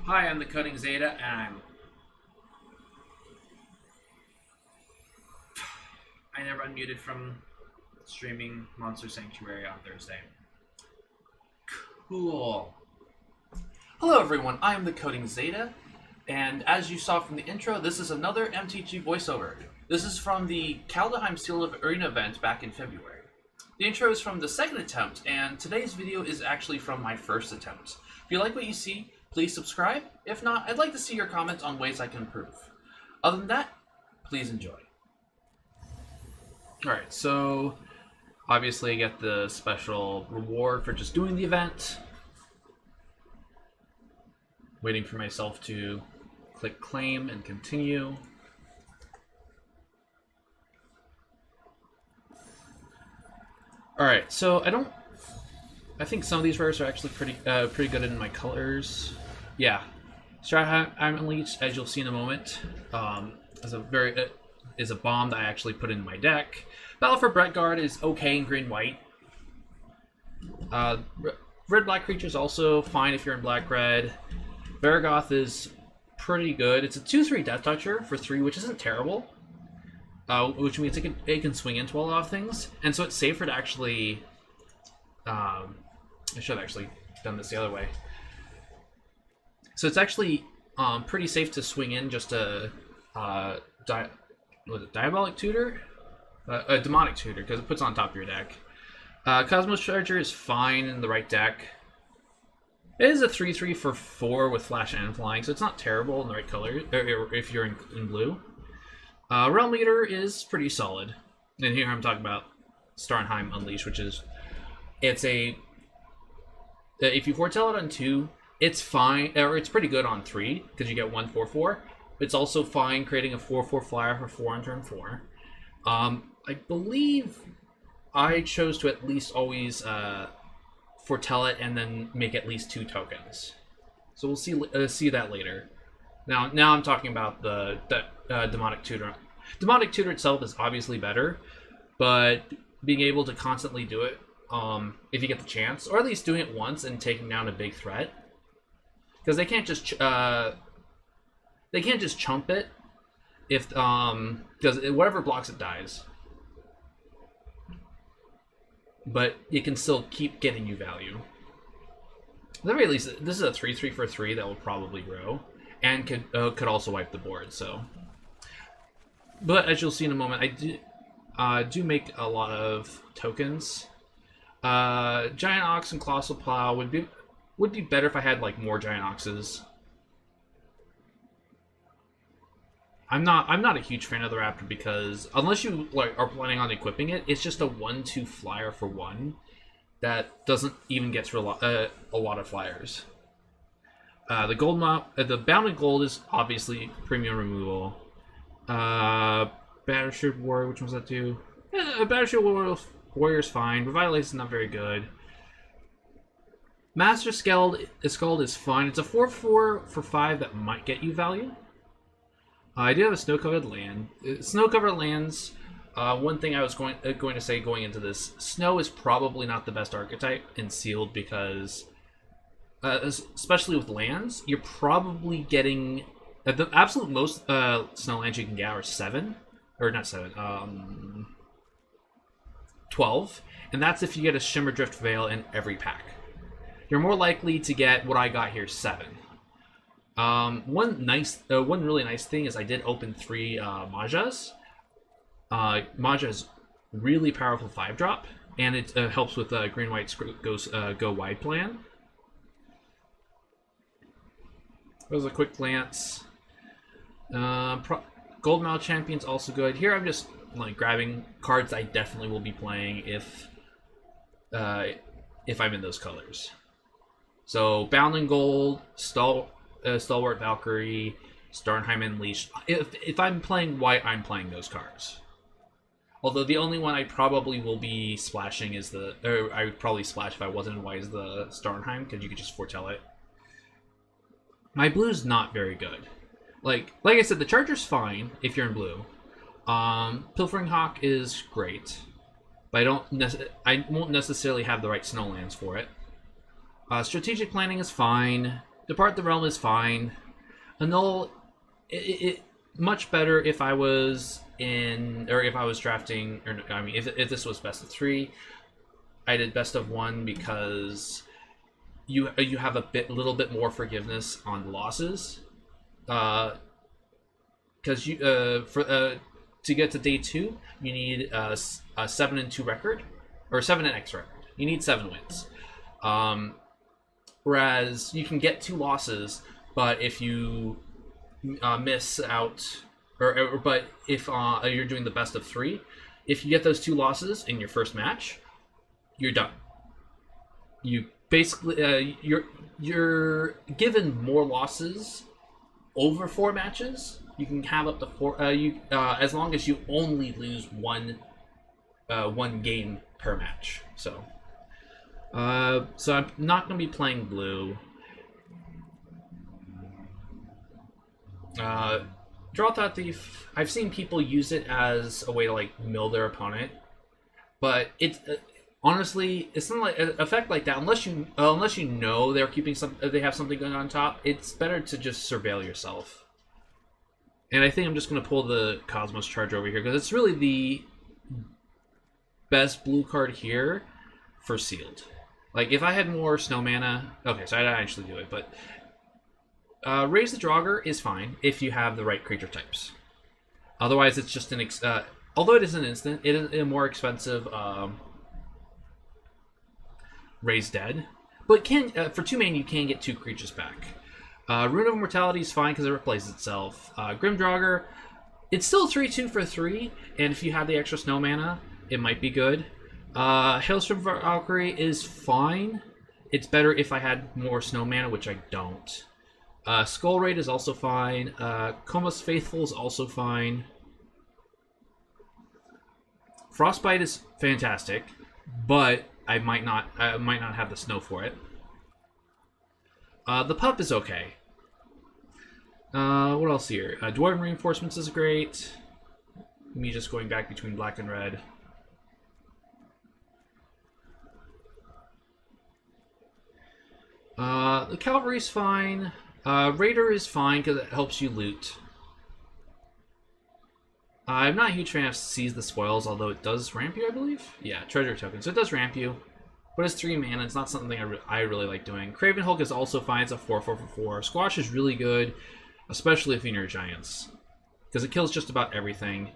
Hi, I'm the Cutting Zeta, and I never unmuted from streaming Monster Sanctuary on Thursday. Cool. Hello everyone, I am the Coding Zeta, and as you saw from the intro, this is another MTG voiceover. This is from the Kaldheim Seal of Arena event back in February. The intro is from the second attempt, and today's video is actually from my first attempt. If you like what you see, please subscribe. If not, I'd like to see your comments on ways I can improve. Other than that, please enjoy. Alright, so obviously I get the special reward for just doing the event. Waiting for myself to click claim and continue. Alright, so I think some of these rares are actually pretty good in my colors. Yeah, Kaldheim Unleashed, as you'll see in a moment, is a bomb that I actually put in my deck. Battle for Brettguard is okay in green-white. Red-black creature is also fine if you're in black-red. Vargoth is pretty good. It's a 2/3 Death Toucher for 3, which isn't terrible. Which means it can swing into a lot of things, and so it's safer to actually. I should have actually done this the other way. So it's actually pretty safe to swing in just a Diabolic Tutor, a Demonic Tutor, because it puts on top of your deck. Cosmos Charger is fine in the right deck. It is a 3/3 for 4 with flash and flying, so it's not terrible in the right color, or if you're in blue. Realm Leader is pretty solid. And here I'm talking about Kaldheim Unleashed, which is... It's a... If you foretell it on 2, it's fine, or it's pretty good on 3, because you get 1/4/4. It's also fine creating a 4/4 flyer for 4 on turn 4. I believe I chose to at least always foretell it and then make at least 2 tokens. So we'll see that later. Now I'm talking about the Demonic Tutor. Demonic Tutor itself is obviously better, but being able to constantly do it, if you get the chance, or at least doing it once and taking down a big threat, because they can't just chump it if because whatever blocks it dies, but it can still keep getting you value. At the very least, this is a 3/3 for 3 that will probably grow, and could also wipe the board. So, but as you'll see in a moment, I do make a lot of tokens. Giant Ox and Colossal Plow would be better if I had like more Giant Oxes. I'm not a huge fan of the Raptor because unless you are planning on equipping it, it's just a 1/2 flyer for 1 that doesn't even get through a lot of flyers. The Bounded Gold is obviously premium removal. Battleship Warrior, which one's that do? Battleship Warrior's fine. Revitalize is not very good. Master Skald is fine. It's a 4/4 for 5 that might get you value. I do have a Snow-Covered Land. Snow-Covered Lands, one thing I was going to say going into this, Snow is probably not the best archetype in Sealed because, especially with lands, you're probably getting... the absolute most Snow lands you can get are 7. Or not 7, 12. And that's if you get a Shimmerdrift Veil in every pack. You're more likely to get what I got here, 7. One really nice thing is I did open 3 Majas. Maja is really powerful 5-drop, and it helps with green-white go wide plan. That was a quick glance. Gold Medal Champion's also good. Here I'm just like grabbing cards I definitely will be playing if I'm in those colors. So Bounding Gold, Stalwart Valkyrie, Kaldheim Unleashed. If I'm playing white, I'm playing those cards. Although the only one I probably will be splashing is I would probably splash if I wasn't in white is the Kaldheim, because you could just foretell it. My blue's not very good. Like I said, the Charger's fine if you're in blue. Pilfering Hawk is great, but I won't necessarily have the right snowlands for it. Strategic planning is fine. Depart the Realm is fine. Annul, it much better if I was in, or if I was drafting, or I mean, if this was best of 3, I did best of 1 because you have a little bit more forgiveness on losses. Because you to get to day 2, you need a 7-2 record, or 7-X record. You need 7 wins. Whereas you can get 2 losses, but if you miss out, but if you're doing the best of 3, if you get those 2 losses in your first match, you're done. You basically you're given more losses over 4 matches. You can have up to 4. As long as you only lose one game per match. So I'm not going to be playing blue. Draw Thought Thief. I've seen people use it as a way to like mill their opponent, but it's honestly, it's not like an effect like that unless you know they're keeping they have something going on top. It's better to just surveil yourself. And I think I'm just going to pull the Cosmos Charge over here because it's really the best blue card here for sealed. Like if I had more snow mana, okay, so I'd actually do it, but Raise the Draugr is fine if you have the right creature types. Otherwise, it's just an although it is an instant, it is a more expensive Raise Dead. But for 2 mana, you can get 2 creatures back. Rune of Immortality is fine because it replaces itself. Grim Draugr, it's still 3/2 for 3, and if you have the extra snow mana, it might be good. Hailstorm Valkyrie is fine. It's better if I had more snow mana, which I don't. Skull Raid is also fine. Coma's Faithful is also fine. Frostbite is fantastic, but I might not have the snow for it. The Pup is okay. What else here? Dwarven Reinforcements is great. Me just going back between black and red. The Cavalry's fine. Raider is fine because it helps you loot. I'm not a huge fan of Seize the Spoils, although it does ramp you, I believe. Yeah, treasure token. So it does ramp you, but it's 3 mana. It's not something I really like doing. Craven Hulk is also fine. It's a 4/4/4. Squash is really good, especially if you're Giants, because it kills just about everything.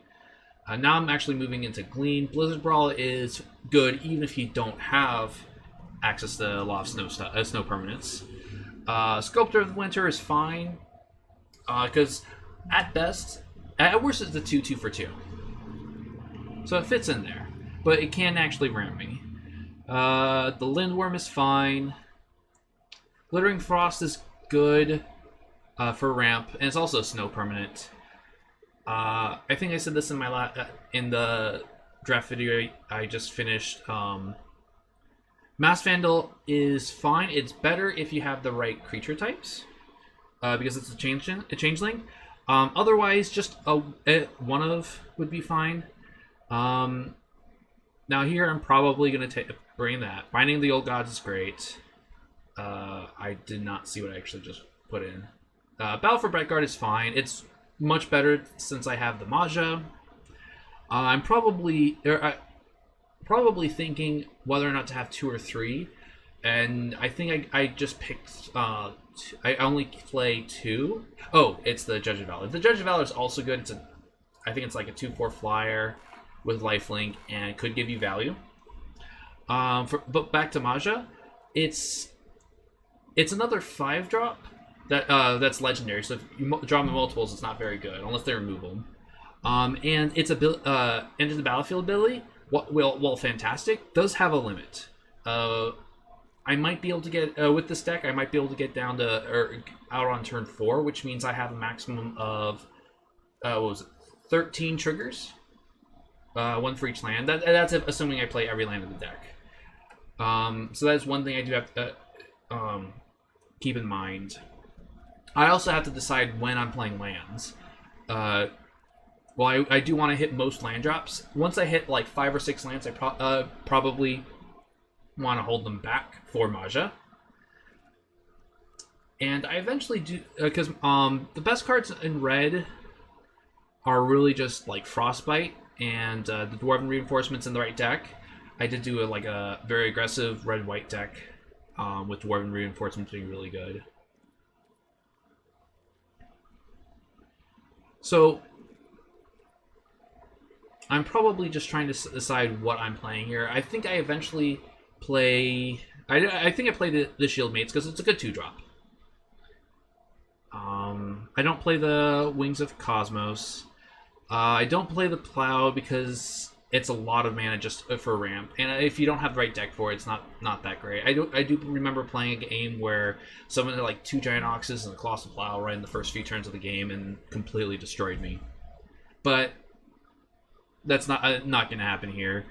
Now I'm actually moving into Glean. Blizzard Brawl is good even if you don't have access to a lot of snow permanents. Sculptor of the Winter is fine, because at worst it's a 2/2 for 2. So it fits in there, but it can actually ramp me. The Lindworm is fine. Glittering Frost is good for ramp, and it's also a snow permanent. I think I said this in my in the draft video I just finished. Mass Vandal is fine. It's better if you have the right creature types, because it's a changeling. Otherwise, just one of would be fine. Now here I'm probably going to bring that. Binding the Old Gods is great. I did not see what I actually just put in. Battle for Brightguard is fine. It's much better since I have the Maja. I'm probably thinking whether or not to have 2 or 3, and I think I just picked. I only play 2. Oh, it's the Judge of Valor. The Judge of Valor is also good. I think it's like a 2/4 flyer with lifelink, and it could give you value. But back to Maja, it's another 5-drop that's legendary. So if you draw them in multiples, it's not very good unless they remove them. And it's enter the battlefield ability. Well, fantastic. Does have a limit. I might be able to get with this deck. I might be able to get down to or out on turn 4, which means I have a maximum of 13 triggers, 1 for each land. That's assuming I play every land of the deck. So that's one thing I do have to keep in mind. I also have to decide when I'm playing lands. Well, I do want to hit most land drops. Once I hit like 5 or 6 lands, I probably want to hold them back for Maja. And I eventually do, because the best cards in red are really just like Frostbite and the Dwarven Reinforcements in the right deck. I did do like a very aggressive red-white deck with Dwarven Reinforcements being really good. So I'm probably just trying to decide what I'm playing here. I think I eventually play... I think I play the Shield Mates because it's a good 2-drop. I don't play the Wings of Cosmos. I don't play the Plow because it's a lot of mana just for ramp, and if you don't have the right deck for it, it's not that great. I do remember playing a game where someone had like 2 Giant Oxes and a Colossal Plow right in the first few turns of the game and completely destroyed me. But that's not going to happen here.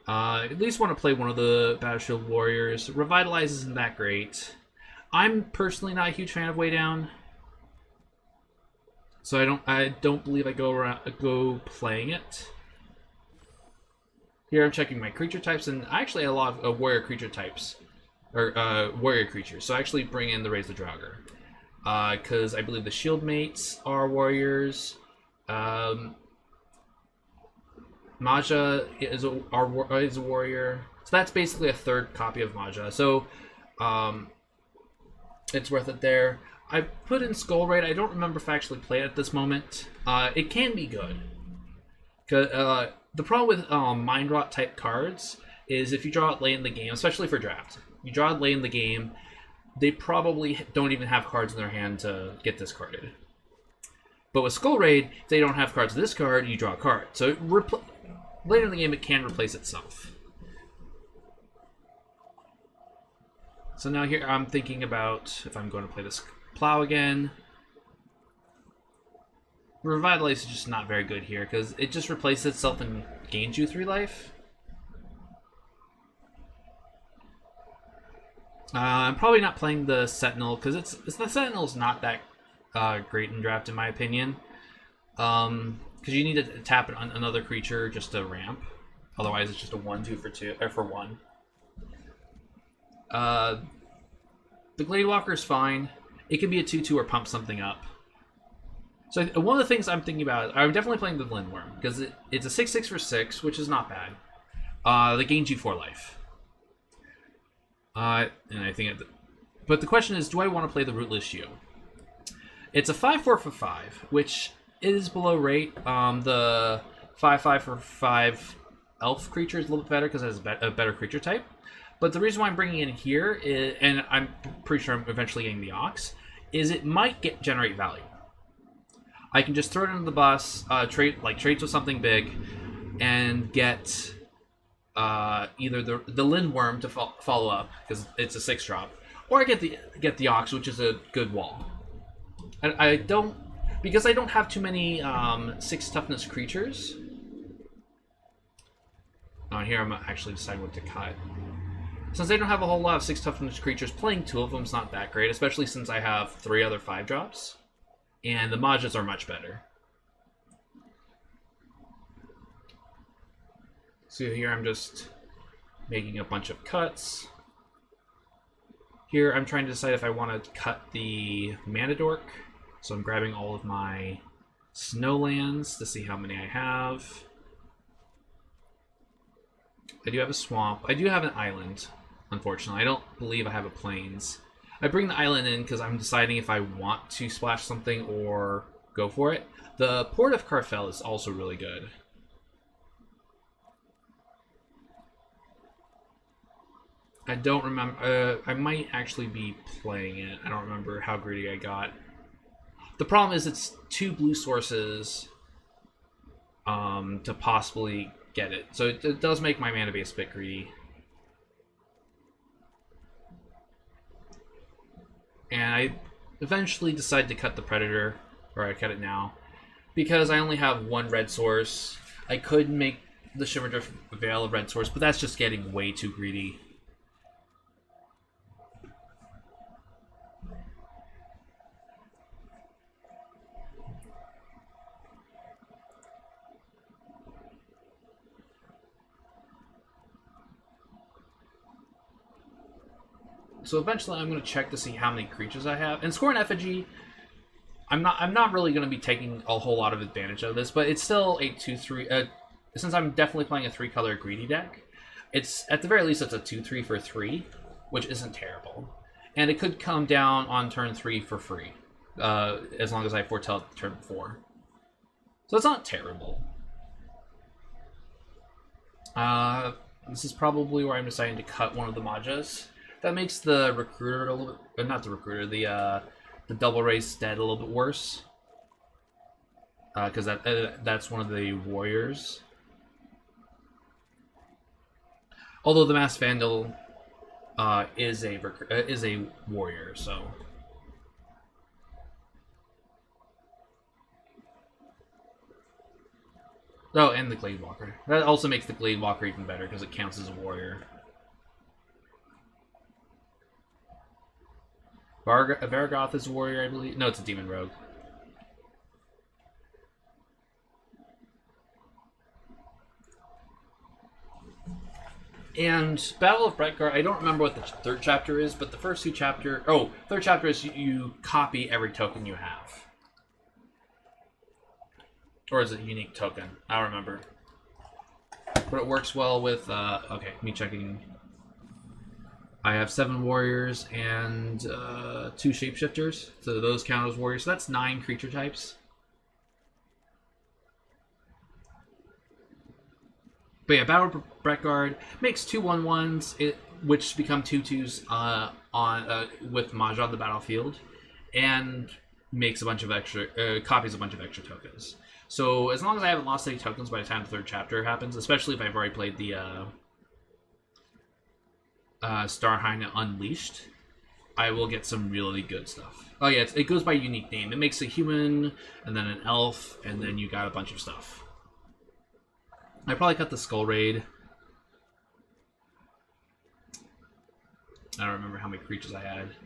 At least want to play one of the Battleshield Warriors. Revitalize isn't that great. I'm personally not a huge fan of Way Down, so I don't believe I go playing it. Here I'm checking my creature types, and I actually had a lot of warrior creature types, or warrior creatures. So I actually bring in the Raise the Draugr, because I believe the Shield Mates are warriors. Maja is a warrior, so that's basically a 3rd copy of Maja. So it's worth it there. I put in Skull Raid. I don't remember if I actually played it at this moment. It can be good. The problem with Mind Rot type cards is if you draw it late in the game, especially for draft, you draw it late in the game, they probably don't even have cards in their hand to get discarded. But with Skull Raid, if they don't have cards of this card, you draw a card. So later in the game, it can replace itself. So now here I'm thinking about if I'm going to play this Plow again. Revitalize is just not very good here because it just replaces itself and gains you 3 life. I'm probably not playing the Sentinel because the Sentinel's not that great in draft in my opinion. Because you need to tap another creature just to ramp. Otherwise, it's just a 1/2 for 2 or for 1. The Gladewalker is fine. It can be a 2/2 or pump something up. So one of the things I'm thinking about, I'm definitely playing the Lindworm, because it's a 6/6 for 6, which is not bad. That gains you 4 life. And I think, but the question is, do I want to play the Rootless Yew? It's a 5/4 for 5, which is below rate. The 5/5 for 5 elf creature is a little bit better because it has a better creature type. But the reason why I'm bringing it in here is, and I'm pretty sure I'm eventually getting the Ox, is it might generate value. I can just throw it into the bus, trade with something big, and get either the Lindworm to follow up because it's a 6-drop, or I get the Ox, which is a good wall. I don't, because I don't have too many 6 toughness creatures. Here I'm actually deciding what to cut. Since I don't have a whole lot of 6 toughness creatures, playing 2 of them is not that great, especially since I have 3 other 5-drops. And the Majas are much better. So here I'm just making a bunch of cuts. Here I'm trying to decide if I want to cut the Mana Dork. So I'm grabbing all of my Snowlands to see how many I have. I do have a swamp. I do have an island, unfortunately. I don't believe I have a plains. I bring the island in because I'm deciding if I want to splash something or go for it. The Port of Carfel is also really good. I don't remember. I might actually be playing it. I don't remember how greedy I got. The problem is it's 2 blue sources to possibly get it. So it does make my mana base a bit greedy. And I eventually decide to cut the Predator, or I cut it now, because I only have 1 red source. I could make the Shimmerdrift Veil a red source, but that's just getting way too greedy. So eventually I'm going to check to see how many creatures I have. And Scorn Effigy, I'm not really going to be taking a whole lot of advantage of this, but it's still a 2/3. Since I'm definitely playing a 3-color greedy deck, it's at the very least it's a 2/3 for 3, which isn't terrible. And it could come down on turn 3 for free, as long as I foretell it turn 4. So it's not terrible. This is probably where I'm deciding to cut one of the Majas. That makes the recruiter a little bit, not the recruiter, the double race dead a little bit worse. Because that's one of the warriors. Although the Masked Vandal is a warrior, so. Oh, and the Gladewalker. That also makes the Gladewalker even better because it counts as a warrior. Vargoth is a warrior, I believe. No, it's a demon rogue. And Battle of Bretgard, I don't remember what the third chapter is, but the first two chapter... Oh, third chapter is you copy every token you have. Or is it a unique token? I don't remember. But it works well with... okay, me checking... I have 7 warriors and 2 shapeshifters, so those count as warriors. So that's 9 creature types. But yeah, Battle of Bretgard makes 2 1/1s, which become 2/2s with Maja on the battlefield, and makes a bunch of extra copies a bunch of extra tokens. So as long as I haven't lost any tokens by the time the third chapter happens, especially if I've already played the Starheim Unleashed, I will get some really good stuff. Oh yeah, it goes by unique name. It makes a human, and then an elf, and then you got a bunch of stuff. I probably cut the Skull Raid. I don't remember how many creatures I had.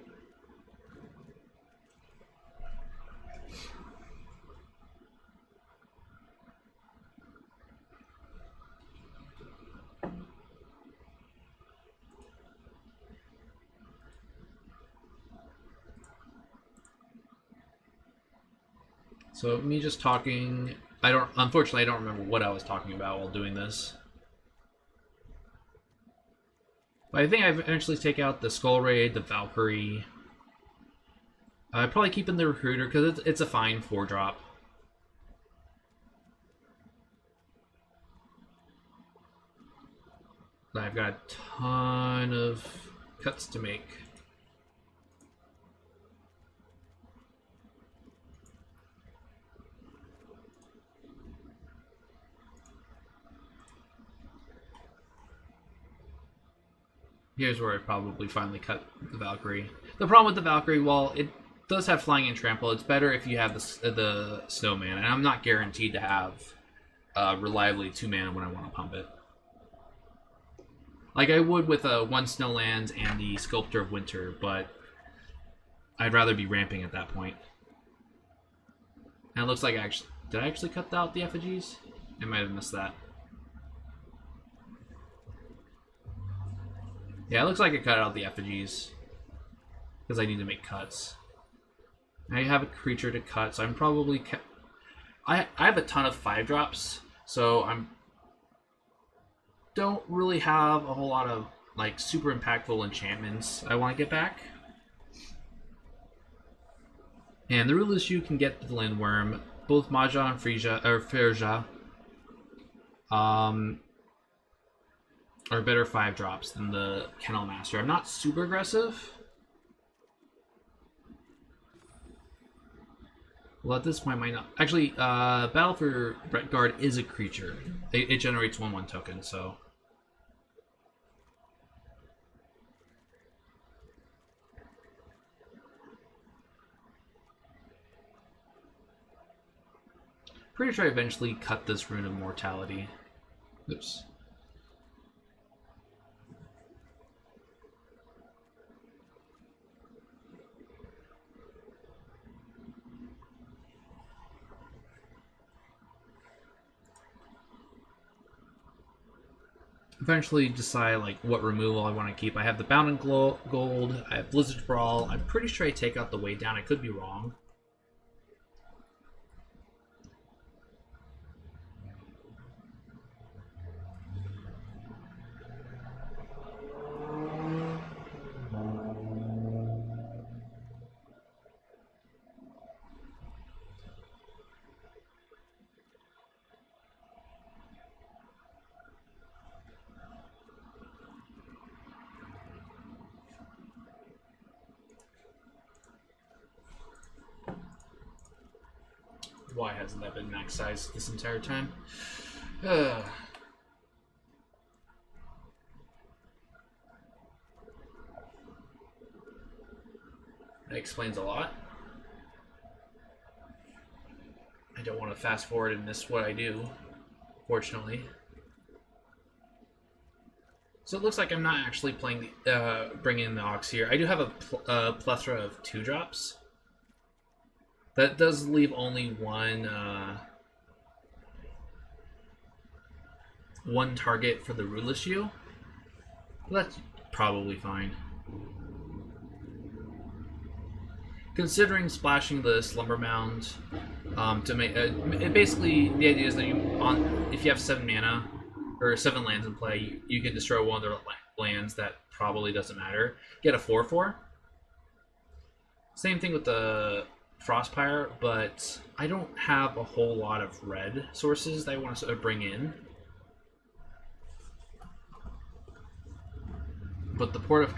So me just talking, unfortunately I don't remember what I was talking about while doing this. But I think I eventually take out the Skull Raid, the Valkyrie. I'd probably keep in the Recruiter because it's a fine 4-drop. I've got a ton of cuts to make. Here's where I probably finally cut the Valkyrie. The problem with the Valkyrie, while it does have flying and trample, it's better if you have the snowman, and I'm not guaranteed to have reliably 2 mana when I want to pump it. Like I would with 1 Snowlands and the Sculptor of Winter, but I'd rather be ramping at that point. And it looks like did I actually cut out the effigies? I might have missed that. Yeah, it looks like I cut out the effigies because I need to make cuts. I have a creature to cut, so I'm probably... I have a ton of 5-drops, so don't really have a whole lot of like super impactful enchantments I want to get back. And the rule is you can get the Lindworm, both Maja and Ferja, are better 5-drops than the Kennel Master. I'm not super aggressive. Well, at this point, might not. Actually, Battle for Bretgard is a creature. It generates 1/1 token, so. Pretty sure I eventually cut this Rune of Mortality. Oops. eventually decide like what removal I want to keep. I have the Bound and Gold. I have Blizzard Brawl. I'm pretty sure I take out the Way Down. I could be wrong. Why hasn't that been max size this entire time? That explains a lot. I don't want to fast forward and miss what I do, fortunately. So it looks like I'm not actually playing bringing in the Ox here. I do have a plethora of 2-drops. That does leave only one target for the Rootless You. That's probably fine. Considering splashing the Slumber Mound to make basically the idea is that if you have 7 mana or 7 lands in play, you can destroy one of their lands that probably doesn't matter. Get a 4/4. Same thing with the Frostpire, but I don't have a whole lot of red sources that I want to bring in. But the Port of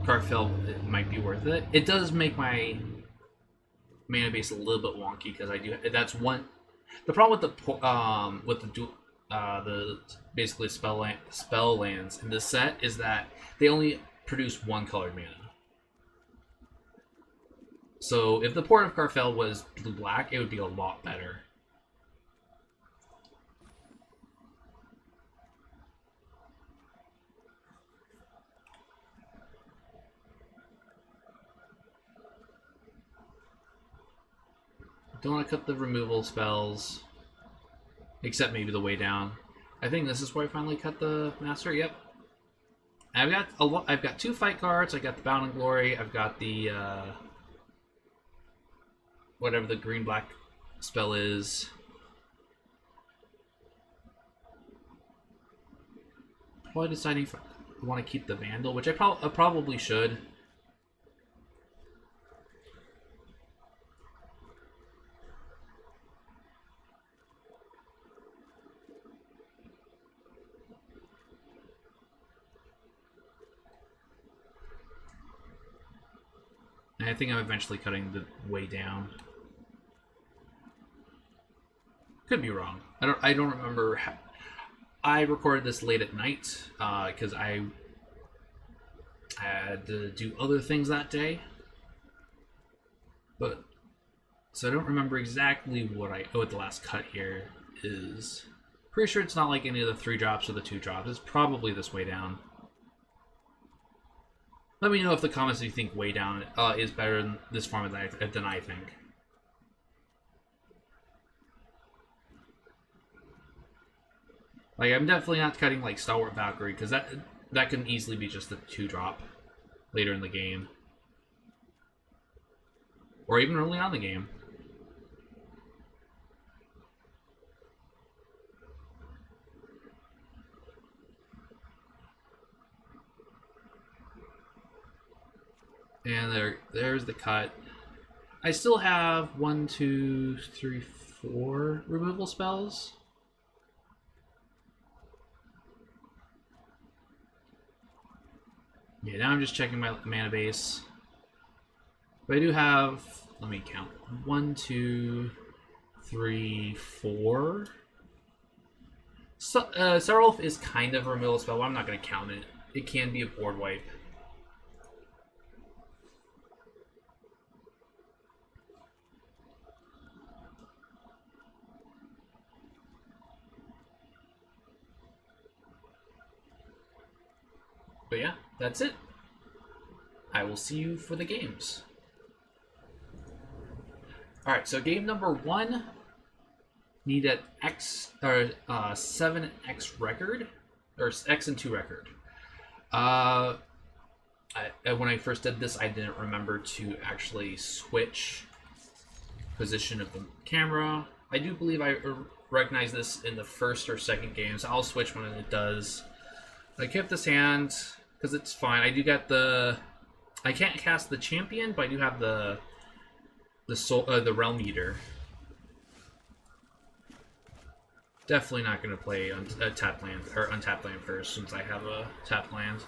Carfell, it might be worth it. It does make my mana base a little bit wonky because I do. That's one. The problem with the basically spell lands in this set is that they only produce one colored mana. So if the Port of Carfell was blue-black, it would be a lot better. Don't want to cut the removal spells, except maybe the Way Down. I think this is where I finally cut the Master. Yep. I've got 2 fight cards. I got the Bound and Glory. I've got the whatever the green-black spell is. Probably deciding if I want to keep the Vandal, which I probably should. And I think I'm eventually cutting the Way Down. Could be wrong. I don't remember. I recorded this late at night because I had to do other things that day. But so I don't remember exactly what the last cut here is. Pretty sure it's not like any of the 3-drops or the 2-drops. It's probably this Way Down. Let me know if the comments you think Way Down is better in this format than I think. Like, I'm definitely not cutting like Stalwart Valkyrie because that can easily be just a 2-drop later in the game, or even early on in the game. And there's the cut. I still have 1, 2, 3, 4 removal spells. Yeah, now I'm just checking my mana base. But I do have, let me count. 1, 2, 3, 4. So, Sarulf is kind of a removal spell, but I'm not going to count it. It can be a board wipe. But yeah, that's it. I will see you for the games. Alright, so game number 1. need an X or 7X record or X and 2 record. When I first did this, I didn't remember to actually switch position of the camera. I do believe I recognize this in the first or second game, so I'll switch when it does. I kept this hand because it's fine. I do get the. I can't cast the champion, but I do have the realm eater. Definitely not going to play a tap land or untapped land first, since I have a tapped land.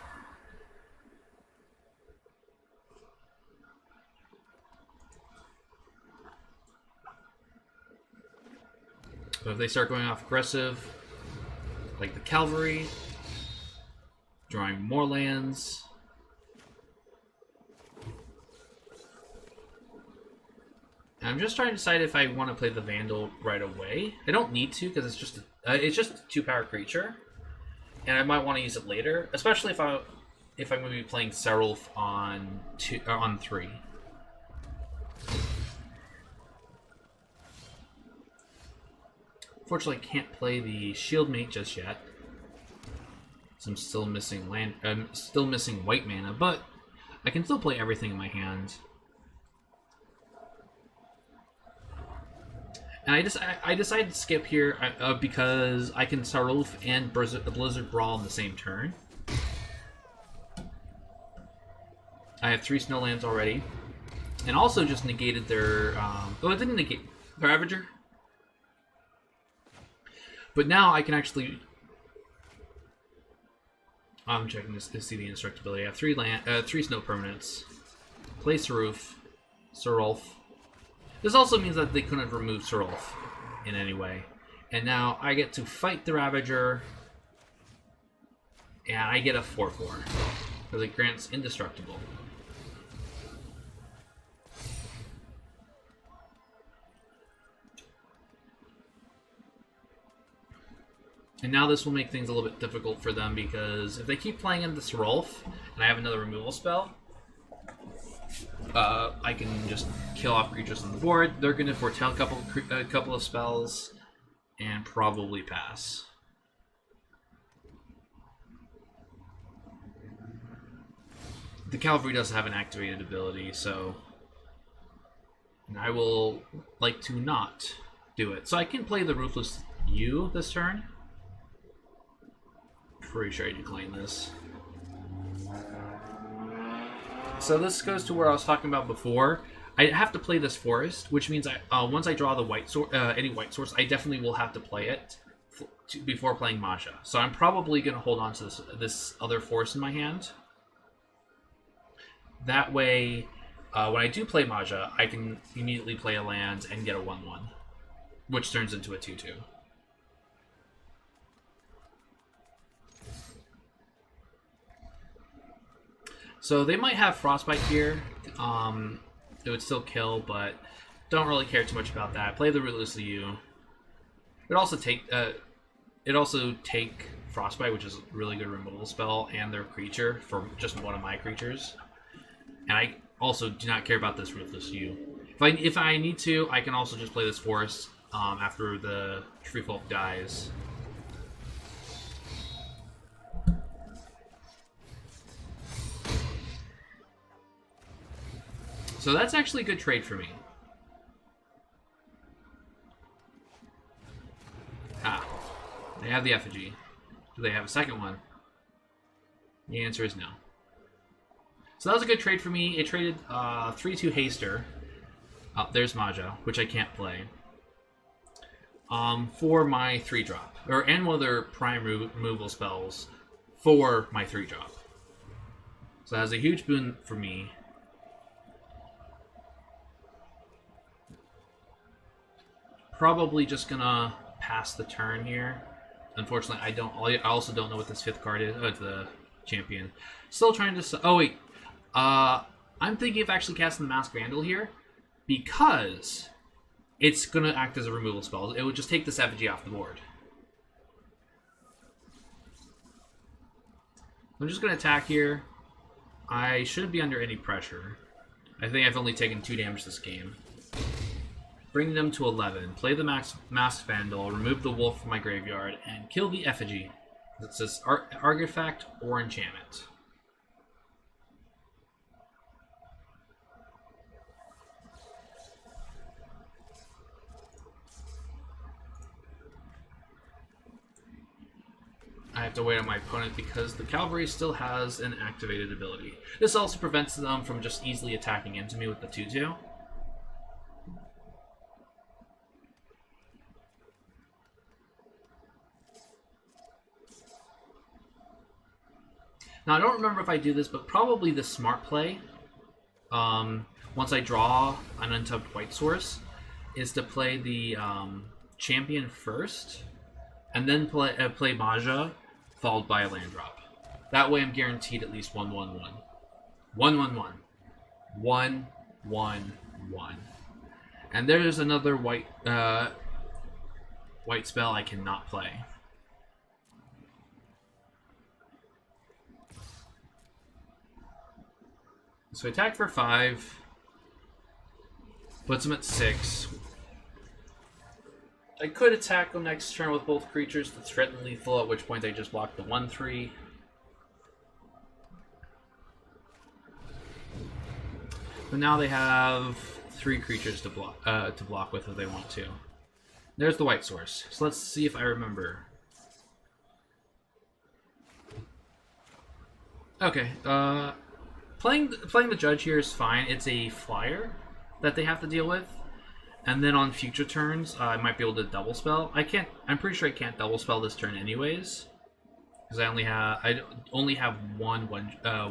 So if they start going off aggressive, like the cavalry, drawing more lands. And I'm just trying to decide if I want to play the Vandal right away. I don't need to because it's just a 2-power creature, and I might want to use it later, especially if I'm going to be playing Serulf on 3. Unfortunately, I can't play the Shield Mate just yet. So I'm still missing still missing white mana, but I can still play everything in my hand. And I decided to skip here because I can Serulf and Blizzard Brawl in the same turn. I have 3 Snowlands already, and also just negated their. Oh, it didn't negate their Ravager. But now I can actually. I'm checking this to see the indestructibility. I have 3 snow permanents. Play Serulf. This also means that they couldn't remove Serulf in any way. And now I get to fight the Ravager. And I get a 4/4. Because it grants indestructible. And now this will make things a little bit difficult for them, because if they keep playing into Serulf, and I have another removal spell, I can just kill off creatures on the board. They're going to foretell a couple of spells, and probably pass. The Cavalry does have an activated ability, so I will like to not do it. So I can play the Ruthless U this turn. Pretty sure I decline this. So this goes to where I was talking about before. I have to play this forest, which means once I draw the any white source, I definitely will have to play it before playing Maja. So I'm probably going to hold on to this other forest in my hand. That way, when I do play Maja, I can immediately play a land and get a 1/1, which turns into a 2/2. So they might have Frostbite here. It would still kill, but don't really care too much about that. Play the Rootless U. It also take Frostbite, which is a really good removal spell, and their creature for just one of my creatures. And I also do not care about this Ruthless U. If I need to, I can also just play this Forest after the Treefolk dies. So that's actually a good trade for me. They have the effigy. Do they have a second one? The answer is no. So that was a good trade for me. It traded 3/2 Haster. There's Maja, which I can't play. For my 3-drop. And one of their prime removal spells for my 3-drop. So that has a huge boon for me. Probably just gonna pass the turn here. Unfortunately, I also don't know what this 5th card is. The champion. Still trying to. Oh wait, I'm thinking of actually casting the Mask Vandal here because it's gonna act as a removal spell. It would just take this effigy off the board. I'm just gonna attack here. I shouldn't be under any pressure. I think I've only taken 2 damage this game. bring them to 11, play the Masked Vandal, remove the wolf from my graveyard, and kill the effigy. It says artifact or enchantment. I have to wait on my opponent because the cavalry still has an activated ability. This also prevents them from just easily attacking into me with the 2-2. Now, I don't remember if I do this, but probably the smart play, once I draw an untapped white source, is to play the champion first, and then play Maja, followed by a land drop. That way I'm guaranteed at least 1-1-1. 1-1-1. 1-1-1. And there's another white spell I cannot play. So attack for 5. Puts him at 6. I could attack him next turn with both creatures to threaten lethal, at which point I just block the 1-3. But now they have 3 creatures to block with if they want to. There's the white source. So let's see if I remember. Okay, playing the judge here is fine. It's a flyer that they have to deal with. And then on future turns, I might be able to double spell. I'm pretty sure I can't double spell this turn anyways, because I only have one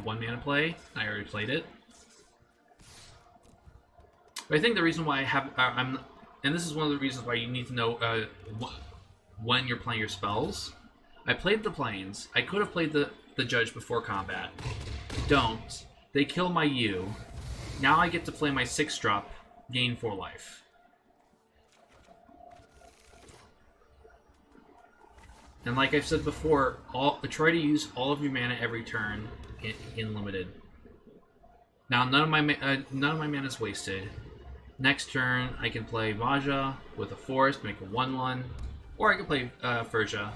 mana play. I already played it. But I think the reason why and this is one of the reasons why you need to know when you're playing your spells. I played the planes. I could have played the judge before combat. Don't. They kill my U. Now I get to play my 6-drop, gain 4 life. And like I've said before, try to use all of your mana every turn in limited. Now none of my mana is wasted. Next turn I can play Maja with a forest, make a 1/1, or I can play Furja.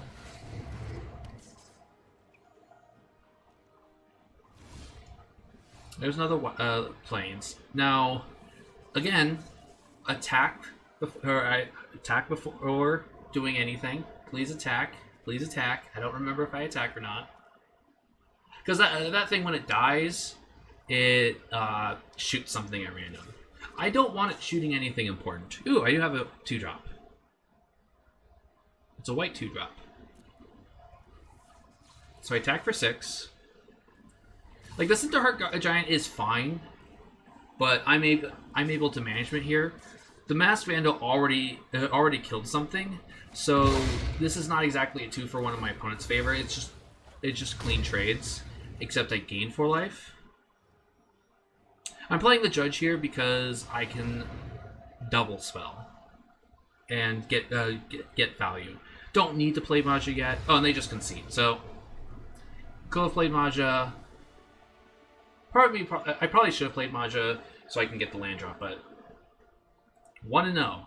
There's another planes. Now, again, attack before doing anything. Please attack. Please attack. I don't remember if I attack or not. Because that thing, when it dies, it shoots something at random. I don't want it shooting anything important. Ooh, I do have a 2-drop. It's a white 2-drop. So I attack for 6. Like, the Cinderheart Giant is fine, but I'm able to management here. The Masked Vandal already killed something, so this is not exactly a 2-for-1 in my opponent's favor. It's just clean trades, except I gain 4 life. I'm playing the judge here because I can double spell and get value. Don't need to play Maja yet. Oh, and they just concede. So could have played Maja. I probably should have played Maja so I can get the land drop, but 1-0.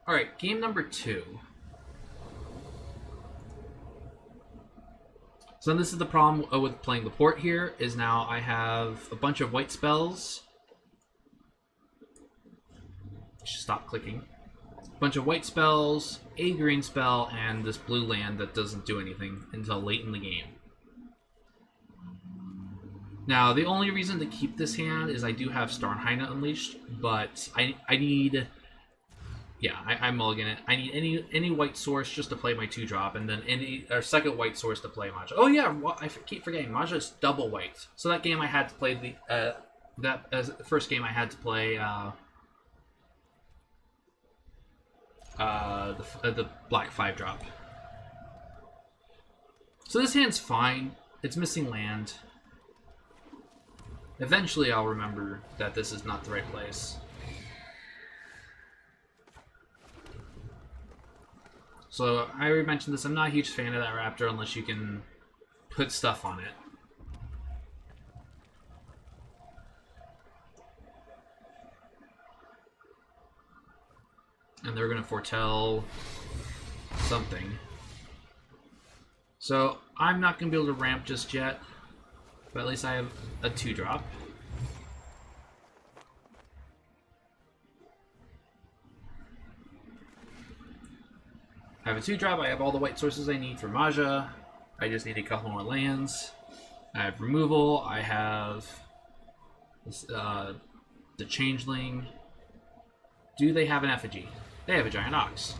Alright, game number 2. So this is the problem with playing the port here, is now I have a bunch of white spells. Stop clicking. A bunch of white spells, a green spell, and this blue land that doesn't do anything until late in the game. Now, the only reason to keep this hand is I do have Starnheim Unleashed, but I need... Yeah, I'm mulligan it. I need any white source just to play my 2-drop, and then second white source to play Maja. Oh yeah, I keep forgetting. Maja is double white. So that game I had to play the first game I had to play the black 5-drop. So this hand's fine. It's missing land. Eventually I'll remember that this is not the right place. So, I already mentioned this, I'm not a huge fan of that Raptor unless you can put stuff on it. and they're going to foretell something. So I'm not going to be able to ramp just yet, but at least I have a 2-drop. I have a 2-drop, I have all the white sources I need for Maja. I just need a couple more lands. I have removal, I have this, the Changeling. Do they have an effigy? They have a giant ox.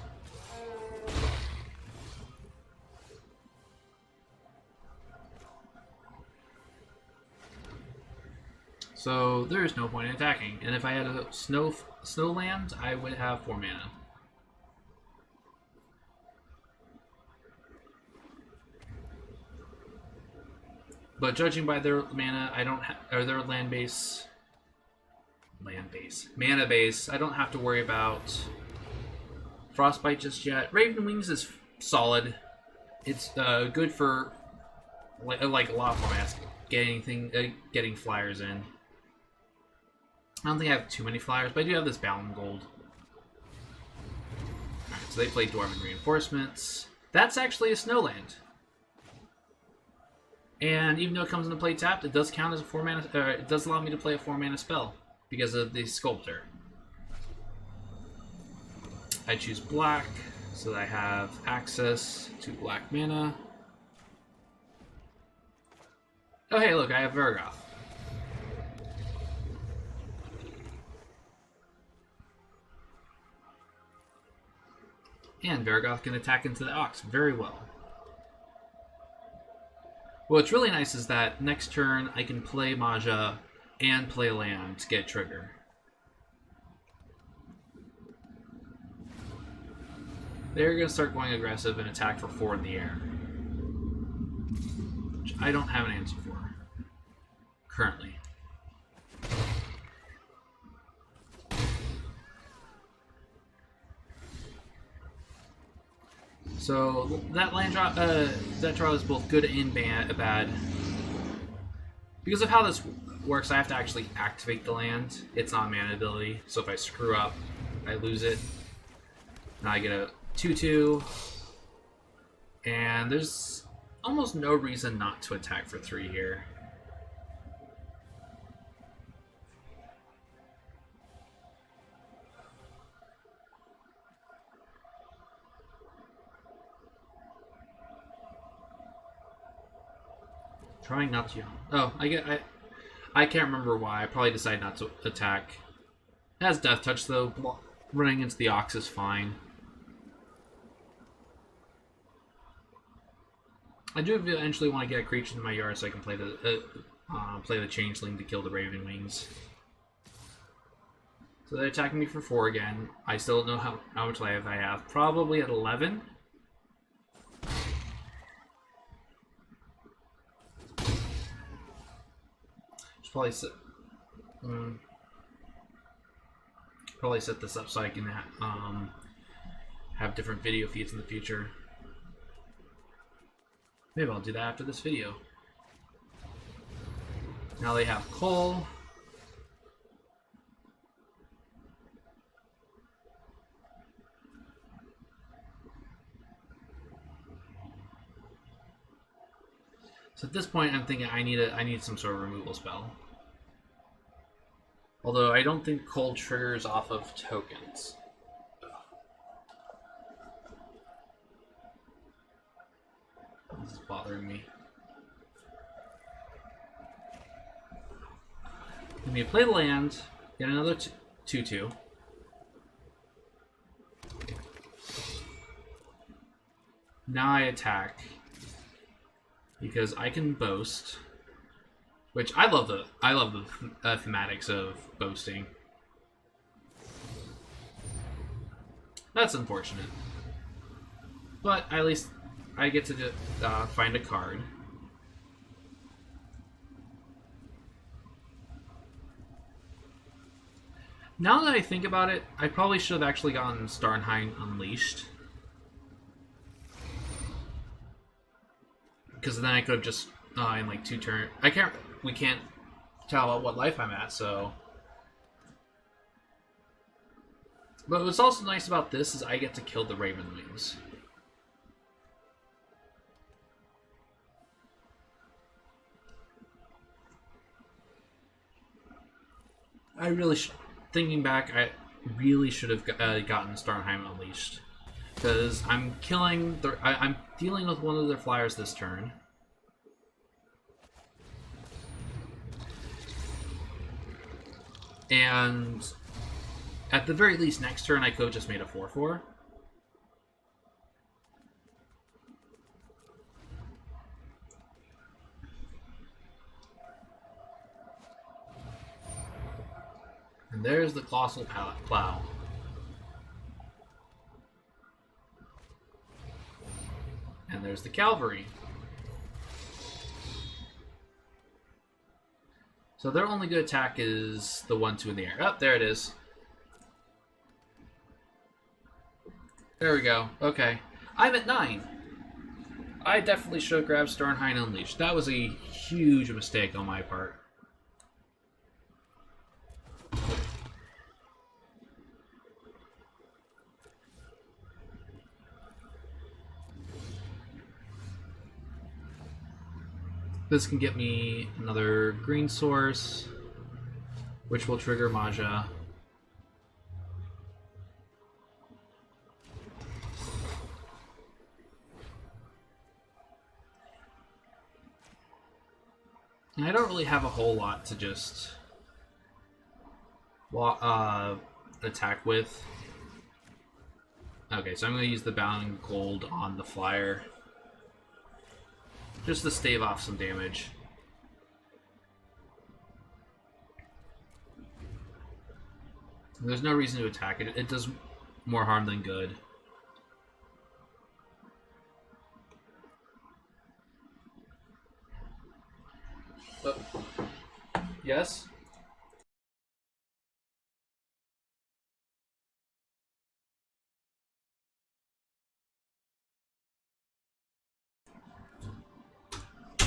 So there is no point in attacking. And if I had a snow land, I would have 4 mana. But judging by their mana, I don't or their mana base, I don't have to worry about Frostbite just yet. Raven Wings is solid. It's good for like a lot of formats, getting flyers in. I don't think I have too many flyers, but I do have this Bound Gold. Alright, so they play Dwarven Reinforcements. That's actually a Snowland. And even though it comes into play tapped, it does count as a 4-mana. It does allow me to play a 4-mana spell because of the Sculptor. I choose black so that I have access to black mana. Oh hey, look, I have Vargoth. And Vargoth can attack into the Ox very well. What's really nice is that next turn I can play Maja and play land to get trigger. They're going to start going aggressive and attack for 4 in the air, which I don't have an answer for currently. So that land drop, that draw is both good and bad. Because of how this works, I have to actually activate the land. It's not a mana ability, so if I screw up, I lose it. Now I get a 2/2, and there's almost no reason not to attack for 3 here. Trying not to. Oh, I can't remember why. I probably decided not to attack. It has Death Touch though. Running into the Ox is fine. I do eventually want to get a creature in my yard so I can play the Changeling to kill the Raven Wings. So they're attacking me for 4 again. I still don't know how much life I have. Probably at 11. Probably set this up so I can have different video feeds in the future. Maybe I'll do that after this video. Now they have coal. So at this point, I'm thinking I need some sort of removal spell. Although I don't think cold triggers off of tokens. This is bothering me. Let me play the land, get another 2/2. Now I attack because I can boast. Which I love the thematics of boasting. That's unfortunate, but at least I get to find a card. Now that I think about it, I probably should have actually gotten Starnheim Unleashed, because then I could have just in like 2 turns. We can't tell what life I'm at, so But what's also nice about this is I get to kill the Raven Wings. Thinking back, I really should have gotten Starnheim Unleashed. Because I'm I'm dealing with one of their flyers this turn. And at the very least, next turn I could have just made a 4/4. And there's the Colossal Plow. And there's the Cavalry. So their only good attack is the 1/2 in the air. Oh, there it is. There we go. Okay. I'm at 9. I definitely should have grabbed Starnheim Unleashed. That was a huge mistake on my part. This can get me another green source, which will trigger Maja. And I don't really have a whole lot to just attack with. Okay, so I'm going to use the Bound Gold on the flyer. Just to stave off some damage. There's no reason to attack it. It does more harm than good. Yes?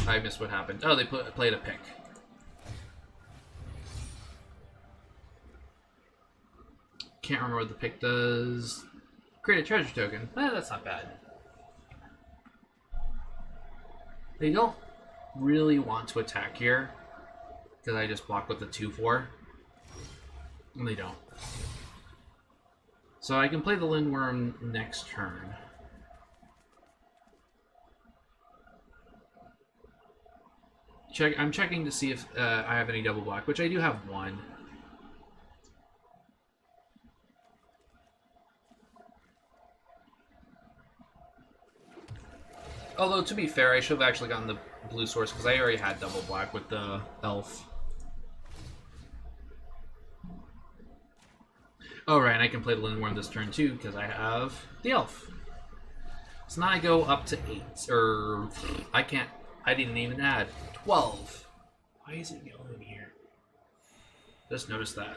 I missed what happened. Oh, they played a pick. Can't remember what the pick does. Create a treasure token. That's not bad. They don't really want to attack here because I just block with the 2/4. And they don't. So I can play the Lindworm next turn. I'm checking to see if I have any double black, which I do have one. Although, to be fair, I should have actually gotten the blue source because I already had double black with the elf. Oh, right, and I can play the Lindworm this turn too because I have the elf. So now I go up to 8, or I didn't even add 12. Why is it yellow in here? Just noticed that.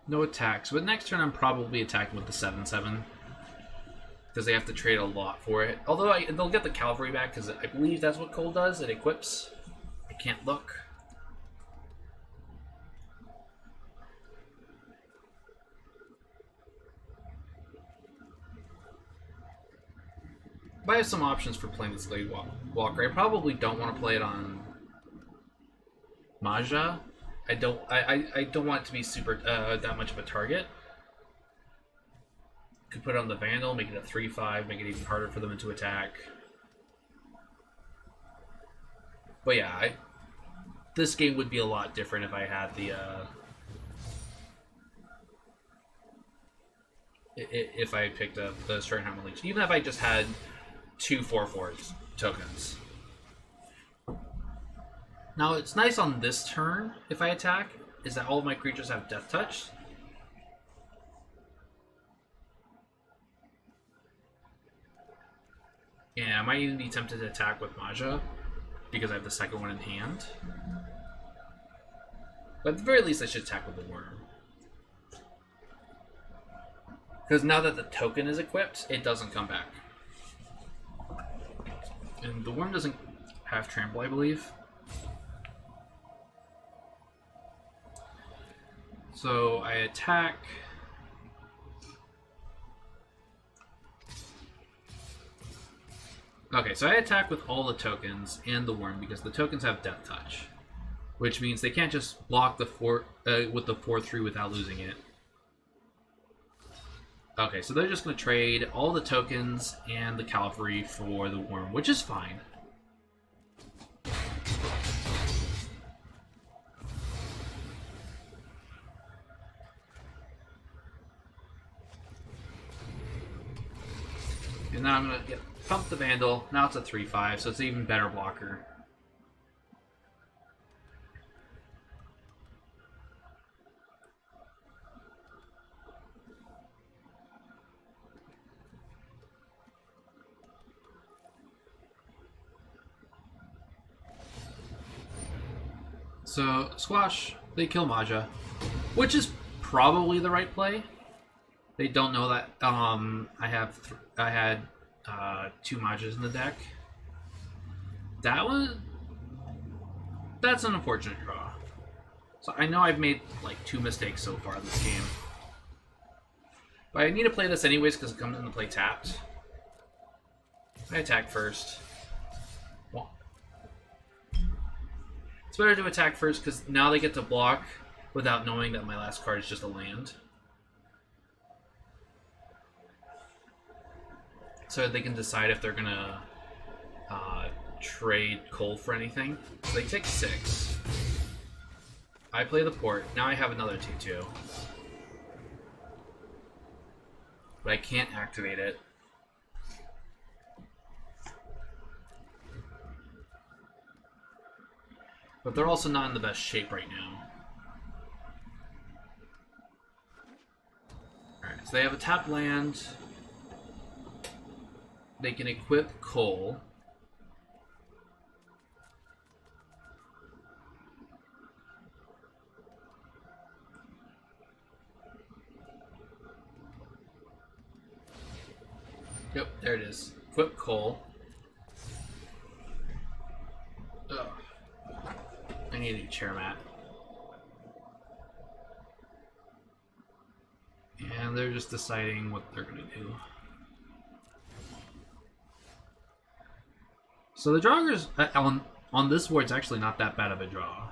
No attacks, but next turn I'm probably attacking with the 7/7 because they have to trade a lot for it. Although they'll get the cavalry back because I believe that's what Cole does. It equips. I can't look. But I have some options for playing this Glade Walker. I probably don't want to play it on Maja. I don't want it to be super that much of a target. Could put it on the Vandal, make it a 3/5, make it even harder for them to attack. But yeah, this game would be a lot different if I had the if I picked up the Starnheim Unleashed. Even if I just had 2 4/4 tokens. Now, it's nice on this turn, if I attack, is that all of my creatures have Death Touch. And I might even be tempted to attack with Maja, because I have the second one in hand. But at the very least, I should attack with the Worm. Because now that the token is equipped, it doesn't come back. And the worm doesn't have trample, I believe. So I attack. Okay, so I attack with all the tokens and the worm because the tokens have Death Touch, which means they can't just block the with the 4/3 without losing it. Okay, so they're just going to trade all the tokens and the cavalry for the worm, which is fine. And now I'm going to pump the Vandal. Now it's a 3/5, so it's an even better blocker. So, Squash, they kill Maja, which is probably the right play. They don't know that I had 2 Majas in the deck. That's an unfortunate draw. So I know I've made like 2 mistakes so far this game. But I need to play this anyways because it comes into play tapped. I attack first. Well, it's better to attack first because now they get to block without knowing that my last card is just a land. So they can decide if they're gonna trade coal for anything. So they take 6. I play the port. Now I have another 2/2. But I can't activate it. But they're also not in the best shape right now. Alright, so they have a tapped land. They can equip coal. Yep, there it is. Equip coal. Ugh. I need a new chair mat. And they're just deciding what they're gonna do. So the draggers on this board's actually not that bad of a draw.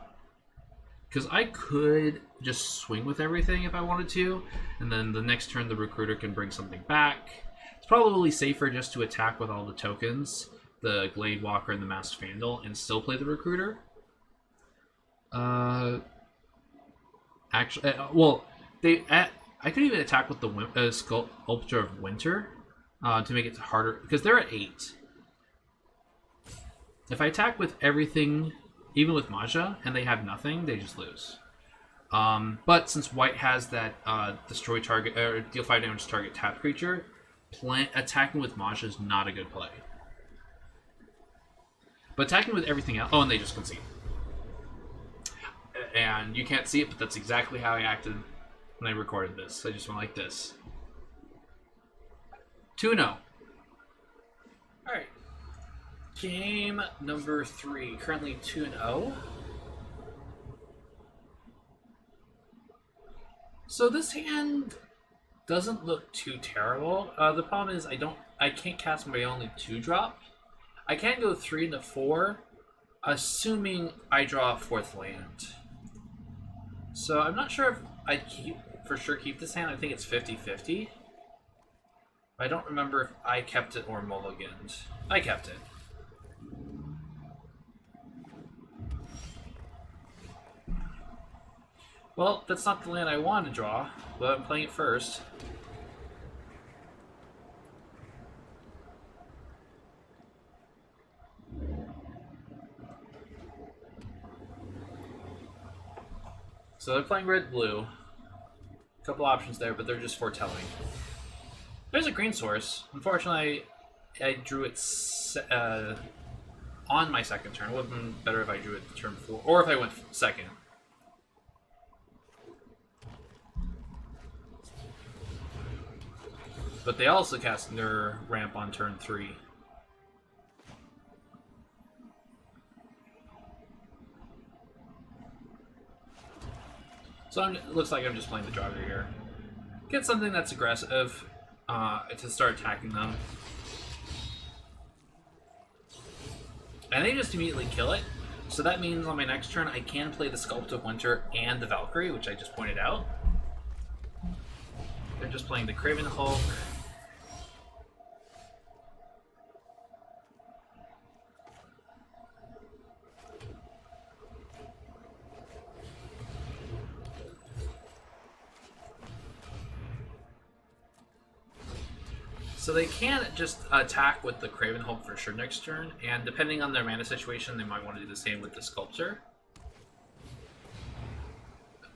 Because I could just swing with everything if I wanted to, and then the next turn the recruiter can bring something back. It's probably safer just to attack with all the tokens, the Glade Walker and the Masked Vandal, and still play the recruiter. Actually, well, I could even attack with the Sculpture of Winter to make it harder, because they're at 8. If I attack with everything, even with Maja, and they have nothing, they just lose. But since White has that destroy target or deal 5 damage to target tapped creature, attacking with Maja is not a good play. But attacking with everything else, and they just concede. And you can't see it, but that's exactly how I acted when I recorded this. I just went like this. 2-0. Alright. Game number 3. Currently 2-0. So this hand doesn't look too terrible. The problem is I can't cast my only 2-drop. I can go 3 into 4, assuming I draw a 4th land. So I'm not sure if I for sure keep this hand. I think it's 50-50. I don't remember if I kept it or mulliganed. I kept it. Well, that's not the land I want to draw, but I'm playing it first. So they're playing red-blue. A couple options there, but they're just foretelling. There's a green source. Unfortunately, I drew it on my second turn. It would have been better if I drew it the turn before, or if I went second. But they also cast their ramp on turn 3. So it looks like I'm just playing the Draugr here. Get something that's aggressive to start attacking them. And they just immediately kill it. So that means on my next turn I can play the Sculpt of Winter and the Valkyrie, which I just pointed out. They're just playing the Craven Hulk. So they can just attack with the Craven Hulk for sure next turn, and depending on their mana situation, they might want to do the same with the Sculptor.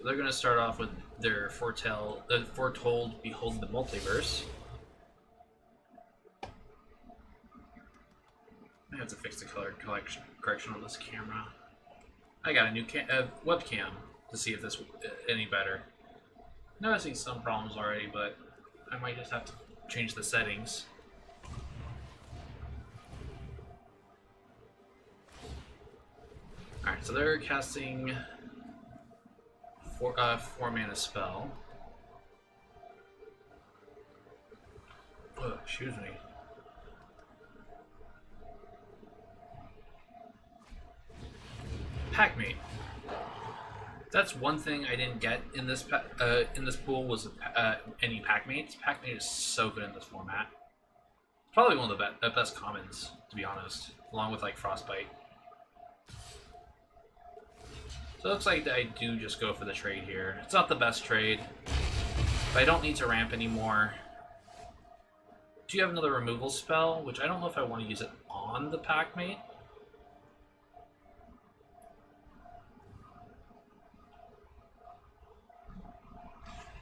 They're going to start off with their Foretold Behold the Multiverse. I have to fix the color correction on this camera. I got a new webcam to see if this any better. Noticing some problems already, but I might just have to change the settings. Alright, so they're casting 4 mana spell. Oh, excuse me. Packmate. That's one thing I didn't get in this pool was any Packmates. Packmate is so good in this format. Probably one of the best commons, to be honest, along with like Frostbite. So it looks like I do just go for the trade here. It's not the best trade, but I don't need to ramp anymore. Do you have another removal spell? Which I don't know if I want to use it on the Packmate.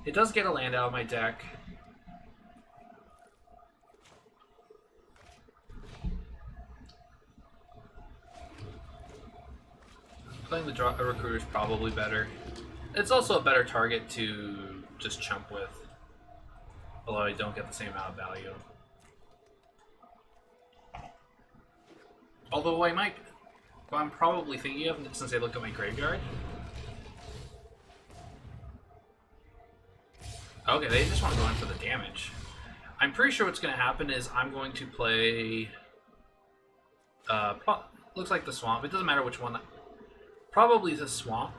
It does get a land out of my deck. Playing the Recruiter is probably better. It's also a better target to just chump with, although I don't get the same amount of value. Although I might, what I'm probably thinking of, since I look at my graveyard. Okay, they just want to go in for the damage. I'm pretty sure what's going to happen is I'm going to play... looks like the Swamp. It doesn't matter which one. Probably the Swamp.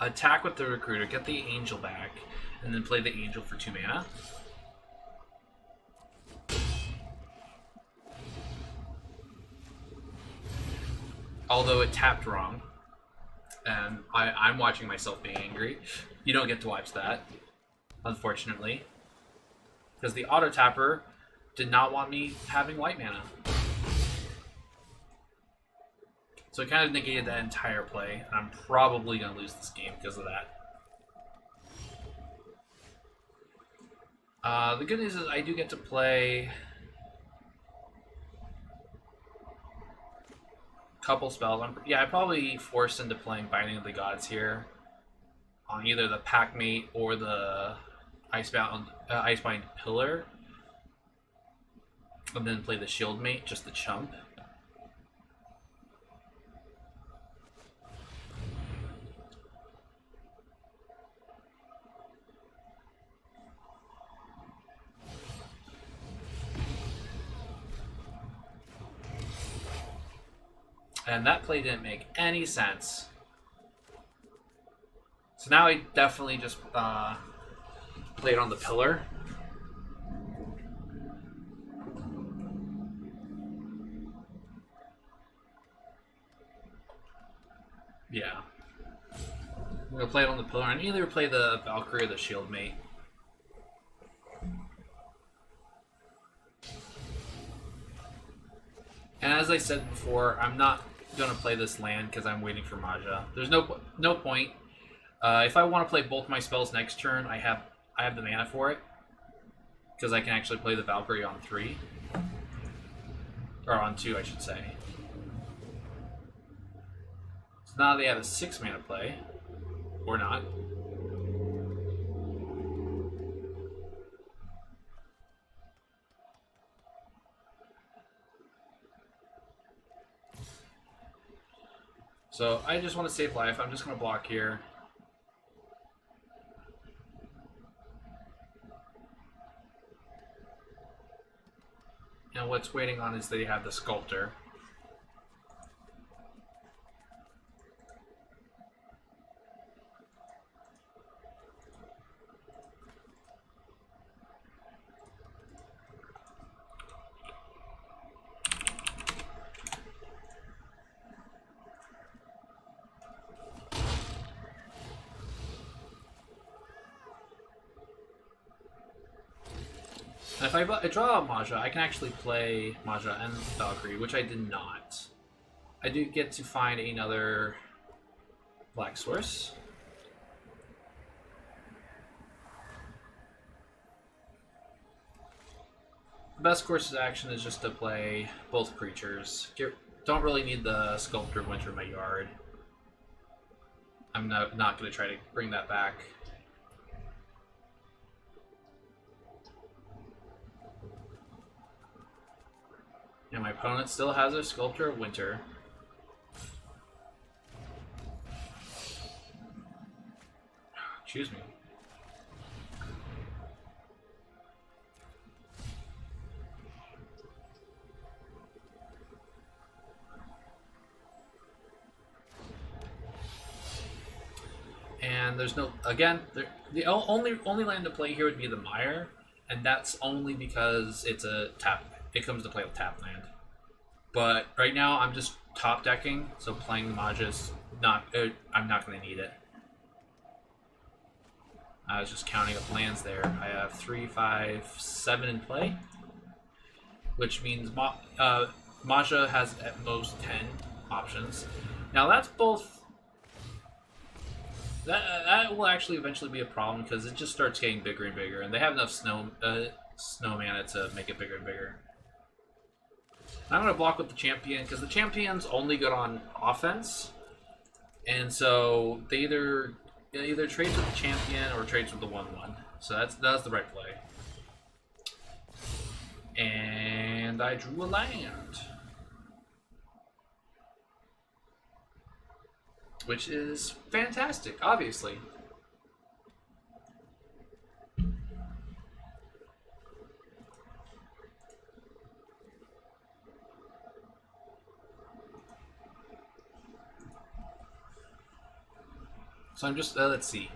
Attack with the Recruiter, get the Angel back, and then play the Angel for 2 mana. Although it tapped wrong. And I'm watching myself being angry. You don't get to watch that, unfortunately. Because the auto tapper did not want me having white mana. So it kind of negated that entire play, and I'm probably going to lose this game because of that. The good news is I do get to play couple spells. I'm probably forced into playing Binding of the Gods here on either the Packmate or the Icebind Pillar, and then play the Shieldmate, just the chump. And that play didn't make any sense. So now I definitely just played on the pillar. Yeah. I'm going to play it on the pillar and either play the Valkyrie or the Shieldmate. And as I said before, I'm not going to play this land because I'm waiting for Maja. There's no point. If I want to play both my spells next turn, I have the mana for it. Because I can actually play the Valkyrie on 3. Or on 2, I should say. So now they have a 6 mana play. Or not. So I just want to save life. I'm just going to block here. And what's waiting on is they have the Sculptor. And if I draw a Maja, I can actually play Maja and Valkyrie, which I did not. I do get to find another black source. The best course of action is just to play both creatures. Don't really need the Sculptor Winter in my yard. I'm not going to try to bring that back. And my opponent still has a Sculptor of Winter. Excuse me. And there's no, again, the only land to play here would be the Mire, and that's only because it's a tap. It comes to play with tap land. But right now I'm just top decking, so playing the Maja is not. I'm not going to need it. I was just counting up lands there. I have 3, 5, 7 in play, which means Maja has at most 10 options. Now that's both. That will actually eventually be a problem because it just starts getting bigger and bigger, and they have enough snow mana to make it bigger and bigger. I'm going to block with the champion because the champion's only good on offense, and so they either trades with the champion or trades with the 1/1. So that's the right play. And I drew a land, which is fantastic, obviously. So I'm just, let's see.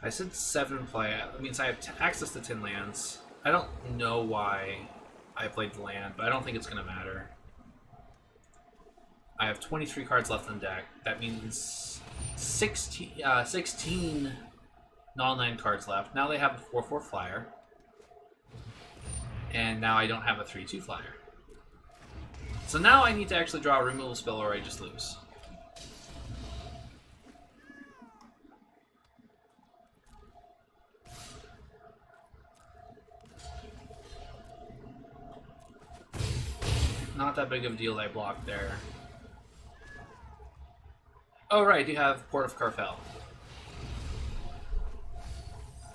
I said 7 in play. That means I have access to 10 lands. I don't know why I played the land, but I don't think it's going to matter. I have 23 cards left in the deck. That means 16 non-land cards left. Now they have a 4/4 flyer. And now I don't have a 3/2 flyer. So now I need to actually draw a removal spell or I just lose. Not that big of a deal that I blocked there. Oh right, I do have Port of Carfel.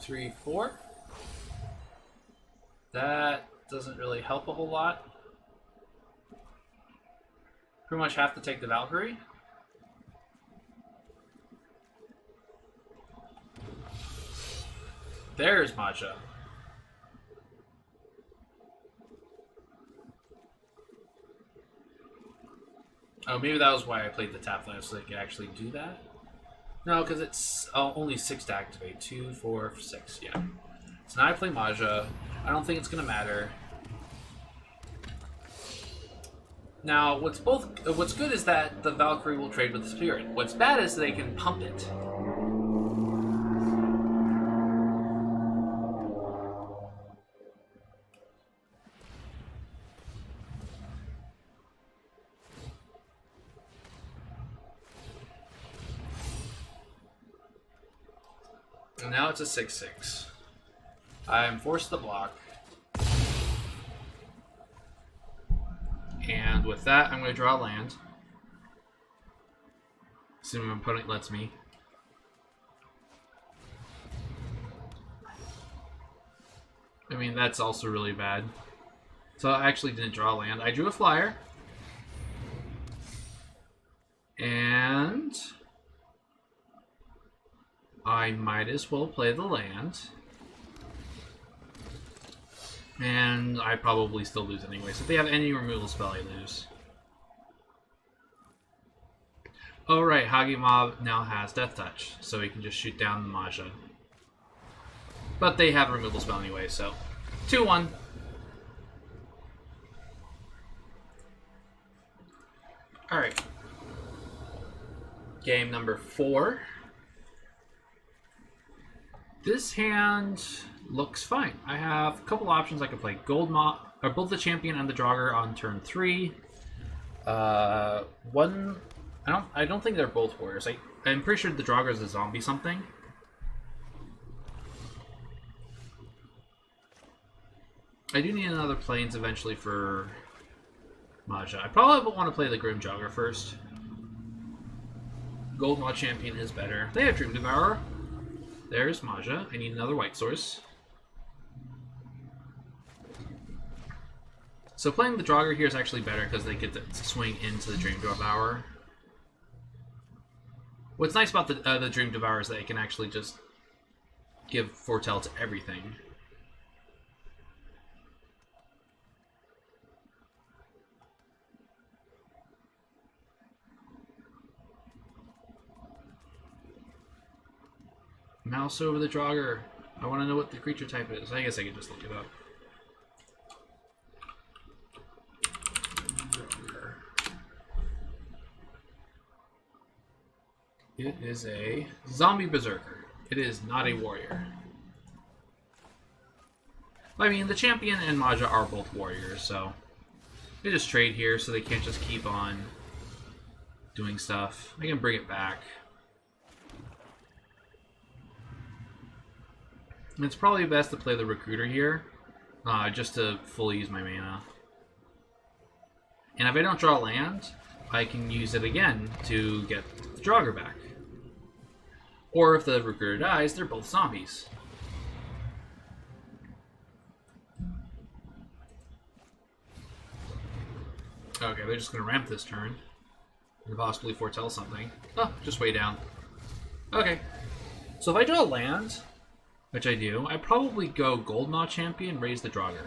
3, 4. That doesn't really help a whole lot. Pretty much have to take the Valkyrie. There's Maja. Oh, maybe that was why I played the tap land, so they could actually do that? No, because it's only 6 to activate. 2, 4, 6, yeah. So now I play Maja. I don't think it's going to matter. Now, what's good is that the Valkyrie will trade with the Spirit. What's bad is they can pump it. And now it's a 6/6. I am forced to block. And with that, I'm going to draw land. Assuming my opponent lets me. I mean, that's also really bad. So I actually didn't draw land. I drew a flyer. And I might as well play the land. And I probably still lose anyway. So if they have any removal spell, I lose. Oh right, Hagi Mob now has Death Touch, so he can just shoot down the Maja. But they have a removal spell anyway, so 2-1. Alright. Game number 4. This hand looks fine. I have a couple options. I could play Gold Mob, or both the Champion and the Draugr on turn 3. One, I don't think they're both warriors. I'm pretty sure the Draugr is a zombie something. I do need another plains eventually for Maja. I probably want to play the Grim Jogger first. Gold Maw Champion is better. They have Dream Devourer. There's Maja. I need another white source. So playing the Draugr here is actually better because they get to swing into the Dream Devourer. What's nice about the Dream Devourer is that it can actually just give Foretell to everything. Mouse over the Draugr. I want to know what the creature type is. I guess I could just look it up. It is a zombie berserker. It is not a warrior. I mean, the Champion and Maja are both warriors, so they just trade here so they can't just keep on doing stuff. I can bring it back. It's probably best to play the Recruiter here, just to fully use my mana. And if I don't draw land, I can use it again to get the Draugr back. Or if the Recruiter dies, they're both zombies. Okay, they're just going to ramp this turn. And possibly foretell something. Oh, just way down. Okay. So if I draw land, which I do, I probably go Gold Maw Champion, raise the Draugr.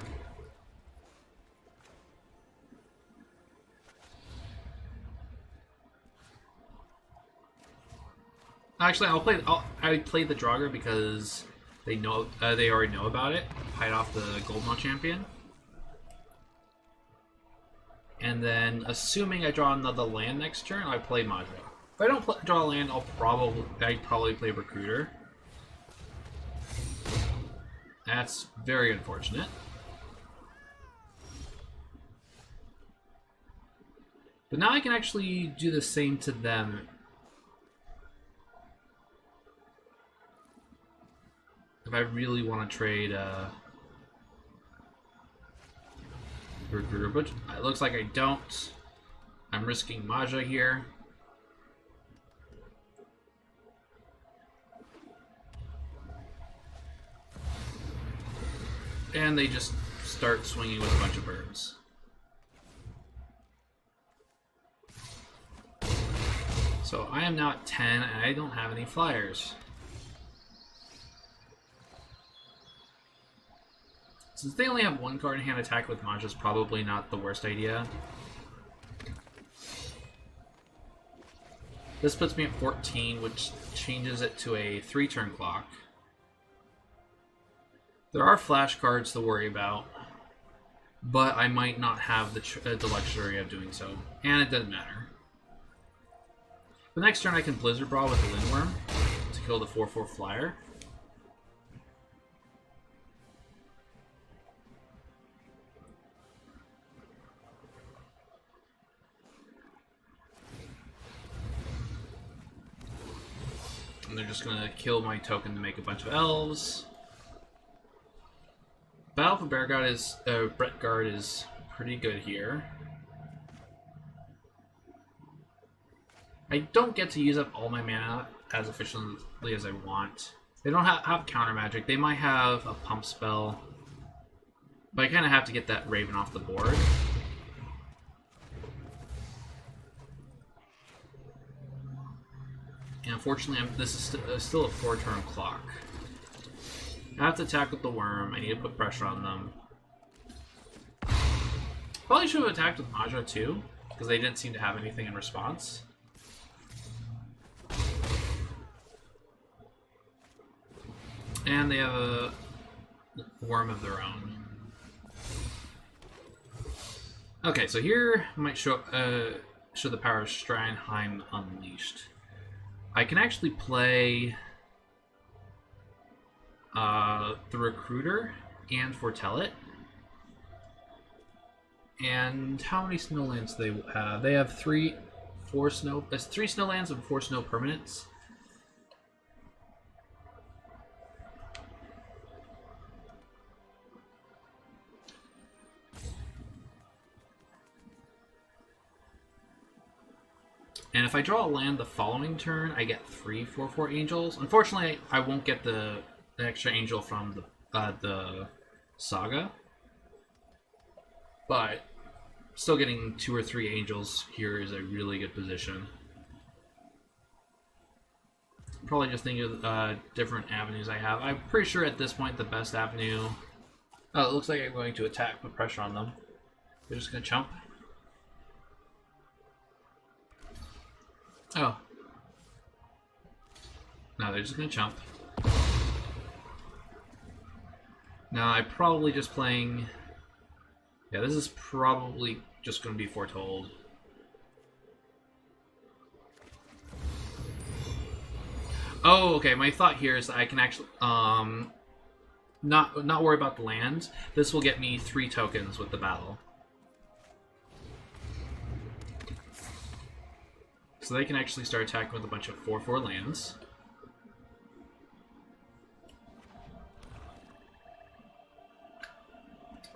Actually, I play the Draugr because they know they already know about it. Hide off the Gold Maw Champion. And then, assuming I draw another land next turn, I play Maja. If I don't draw land, I'd probably play Recruiter. That's very unfortunate. But now I can actually do the same to them. If I really want to trade Recruiter, but it looks like I don't. I'm risking Maja here. And they just start swinging with a bunch of birds. So I am now at 10, and I don't have any flyers. Since they only have one card in hand, attack with Maja is probably not the worst idea. This puts me at 14, which changes it to a 3-turn clock. There are flash cards to worry about, but I might not have the luxury of doing so, and it doesn't matter. The next turn I can Blizzard Brawl with the Lindworm to kill the 4/4 flyer. And they're just going to kill my token to make a bunch of elves. Battle for Bretgard is pretty good here. I don't get to use up all my mana as efficiently as I want. They don't have counter magic. They might have a pump spell, but I kind of have to get that Raven off the board. And unfortunately, this is still a 4-turn clock. I have to attack with the worm. I need to put pressure on them. Probably should have attacked with Maja too, because they didn't seem to have anything in response. And they have a worm of their own. Okay, so here might show the power of Kaldheim Unleashed. I can actually play the Recruiter and Foretell It. And how many snowlands do they have? They have 3 snowlands and 4 snow permanents. And if I draw a land the following turn, I get 3 4/4 angels. Unfortunately, I won't get the extra angel from the saga, but still getting 2 or 3 angels here is a really good position. Probably just think of different avenues I have. I'm pretty sure at this point the best avenue. Oh, it looks like I'm going to attack, put pressure on them. They're just gonna chump. Oh. No, they're just gonna chump. Now I'm probably just playing. Yeah, this is probably just gonna be Foretold. Oh, okay. My thought here is that I can actually not worry about the land. This will get me 3 tokens with the battle. So they can actually start attacking with a bunch of 4/4 lands.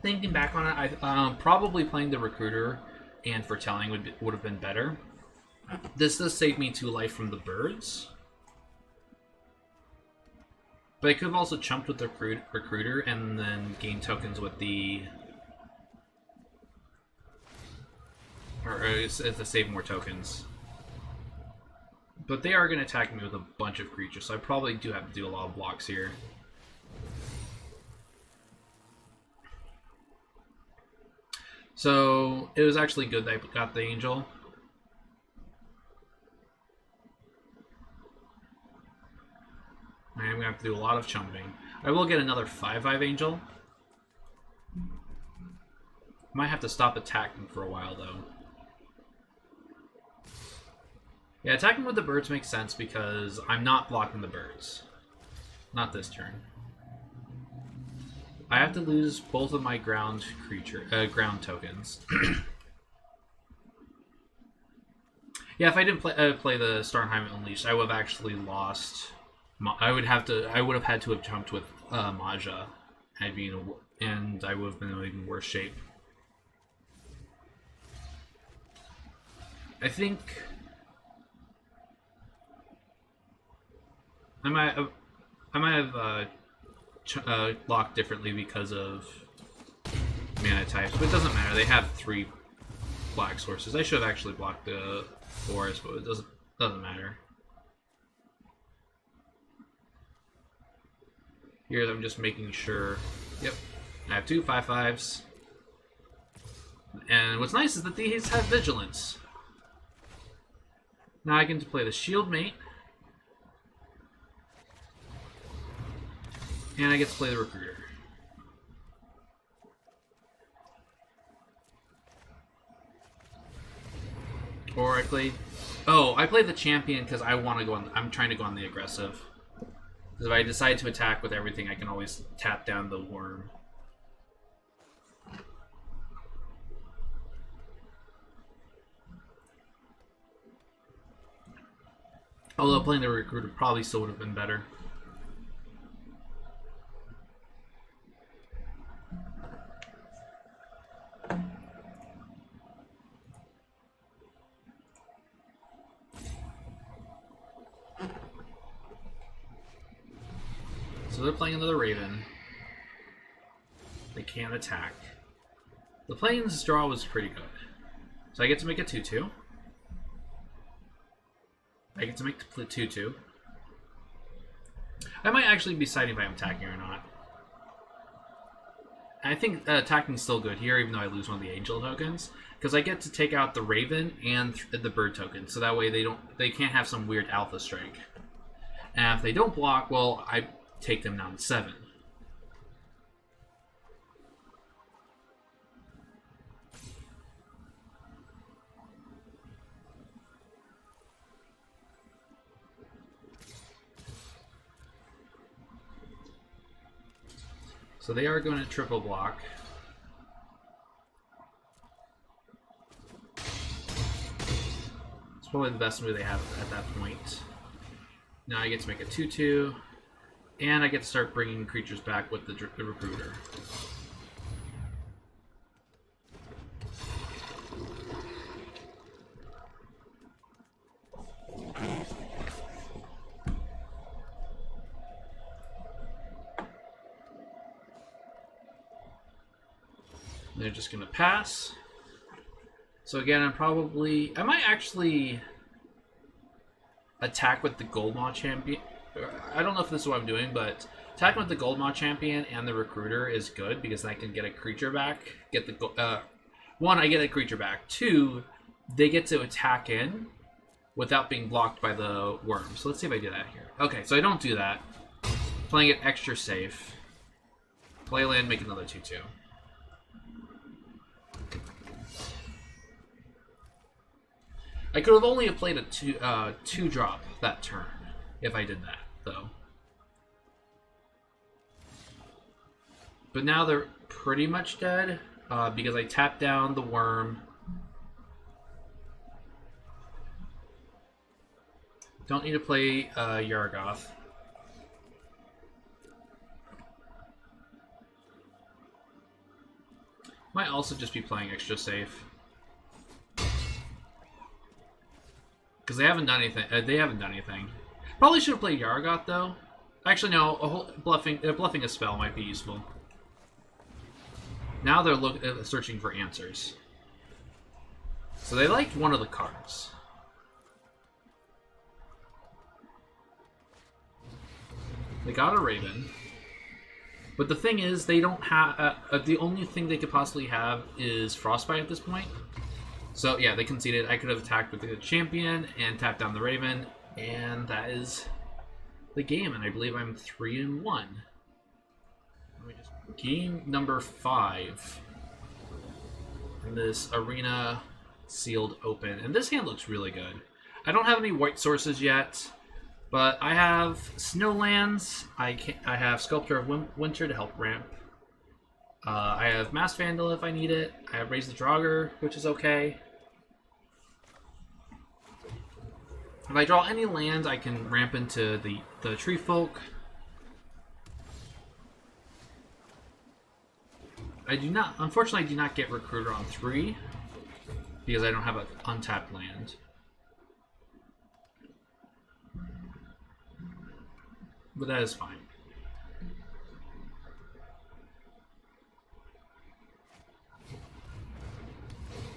Thinking back on it, I probably playing the Recruiter and Foretelling would have been better. This does save me 2 life from the birds. But I could have also chumped with the Recruiter and then gained tokens with the... Or to save more tokens. But they are going to attack me with a bunch of creatures, so I probably do have to do a lot of blocks here. So it was actually good that I got the angel. I'm going to have to do a lot of chumping. I will get another 5/5 angel. Might have to stop attacking for a while, though. Yeah, attacking with the birds makes sense because I'm not blocking the birds. Not this turn. I have to lose both of my ground tokens. Yeah, if I didn't play the Kaldheim Unleashed, I would have actually lost. I would have had to have jumped with Maja, and I would have been in even worse shape. I think I might have locked differently because of mana types, but it doesn't matter. They have 3 black sources. I should have actually blocked the forest, but it doesn't matter. Here I'm just making sure. Yep, I have 2 5/5s, and what's nice is that these have vigilance. Now I can play the Shield Mate. And I get to play the Recruiter. Or I played... Oh, I played the Champion because I want to go on... I'm trying to go on the aggressive. Because if I decide to attack with everything, I can always tap down the worm. Although playing the Recruiter probably still would have been better. So they're playing another Raven. They can't attack. The Plains draw was pretty good. So I get to make a 2/2. I get to make the 2/2. I might actually be deciding if I'm attacking or not. I think attacking is still good here, even though I lose one of the angel tokens, because I get to take out the raven and the bird token, so that way they can't have some weird alpha strike. And if they don't block, well, I take them down to 7. So they are going to triple block. It's probably the best move they have at that point. Now I get to make a 2/2, and I get to start bringing creatures back with the recruiter. They're just going to pass. So again, I might actually attack with the Goldmaw champion. I don't know if this is what I'm doing, but attacking with the Goldmaw champion and the recruiter is good because I can get a creature back. One, I get a creature back. Two, they get to attack in without being blocked by the worm. So let's see if I do that here. Okay, so I don't do that. Playing it extra safe. Play land, make another 2/2. I could have only played a 2-drop that turn if I did that, though. But now they're pretty much dead because I tapped down the worm. Don't need to play Yargoth. Might also just be playing extra safe. Because they haven't done anything. Probably should have played Yargoth though. Actually, no. Bluffing a spell might be useful. Now they're searching for answers. So they liked one of the cards. They got a Raven. But the thing is, they don't have... the only thing they could possibly have is Frostbite at this point. So yeah, they conceded. I could have attacked with the champion and tapped down the Raven. And that is the game. And I believe I'm 3-1. Game number 5. And this arena sealed open. And this hand looks really good. I don't have any white sources yet. But I have Snowlands. I have Sculptor of Winter to help ramp. I have Mass Vandal if I need it. I have Raise the Draugr, which is okay. If I draw any lands, I can ramp into the Tree Folk. Unfortunately, I do not get Recruiter on 3 because I don't have an untapped land. But that is fine.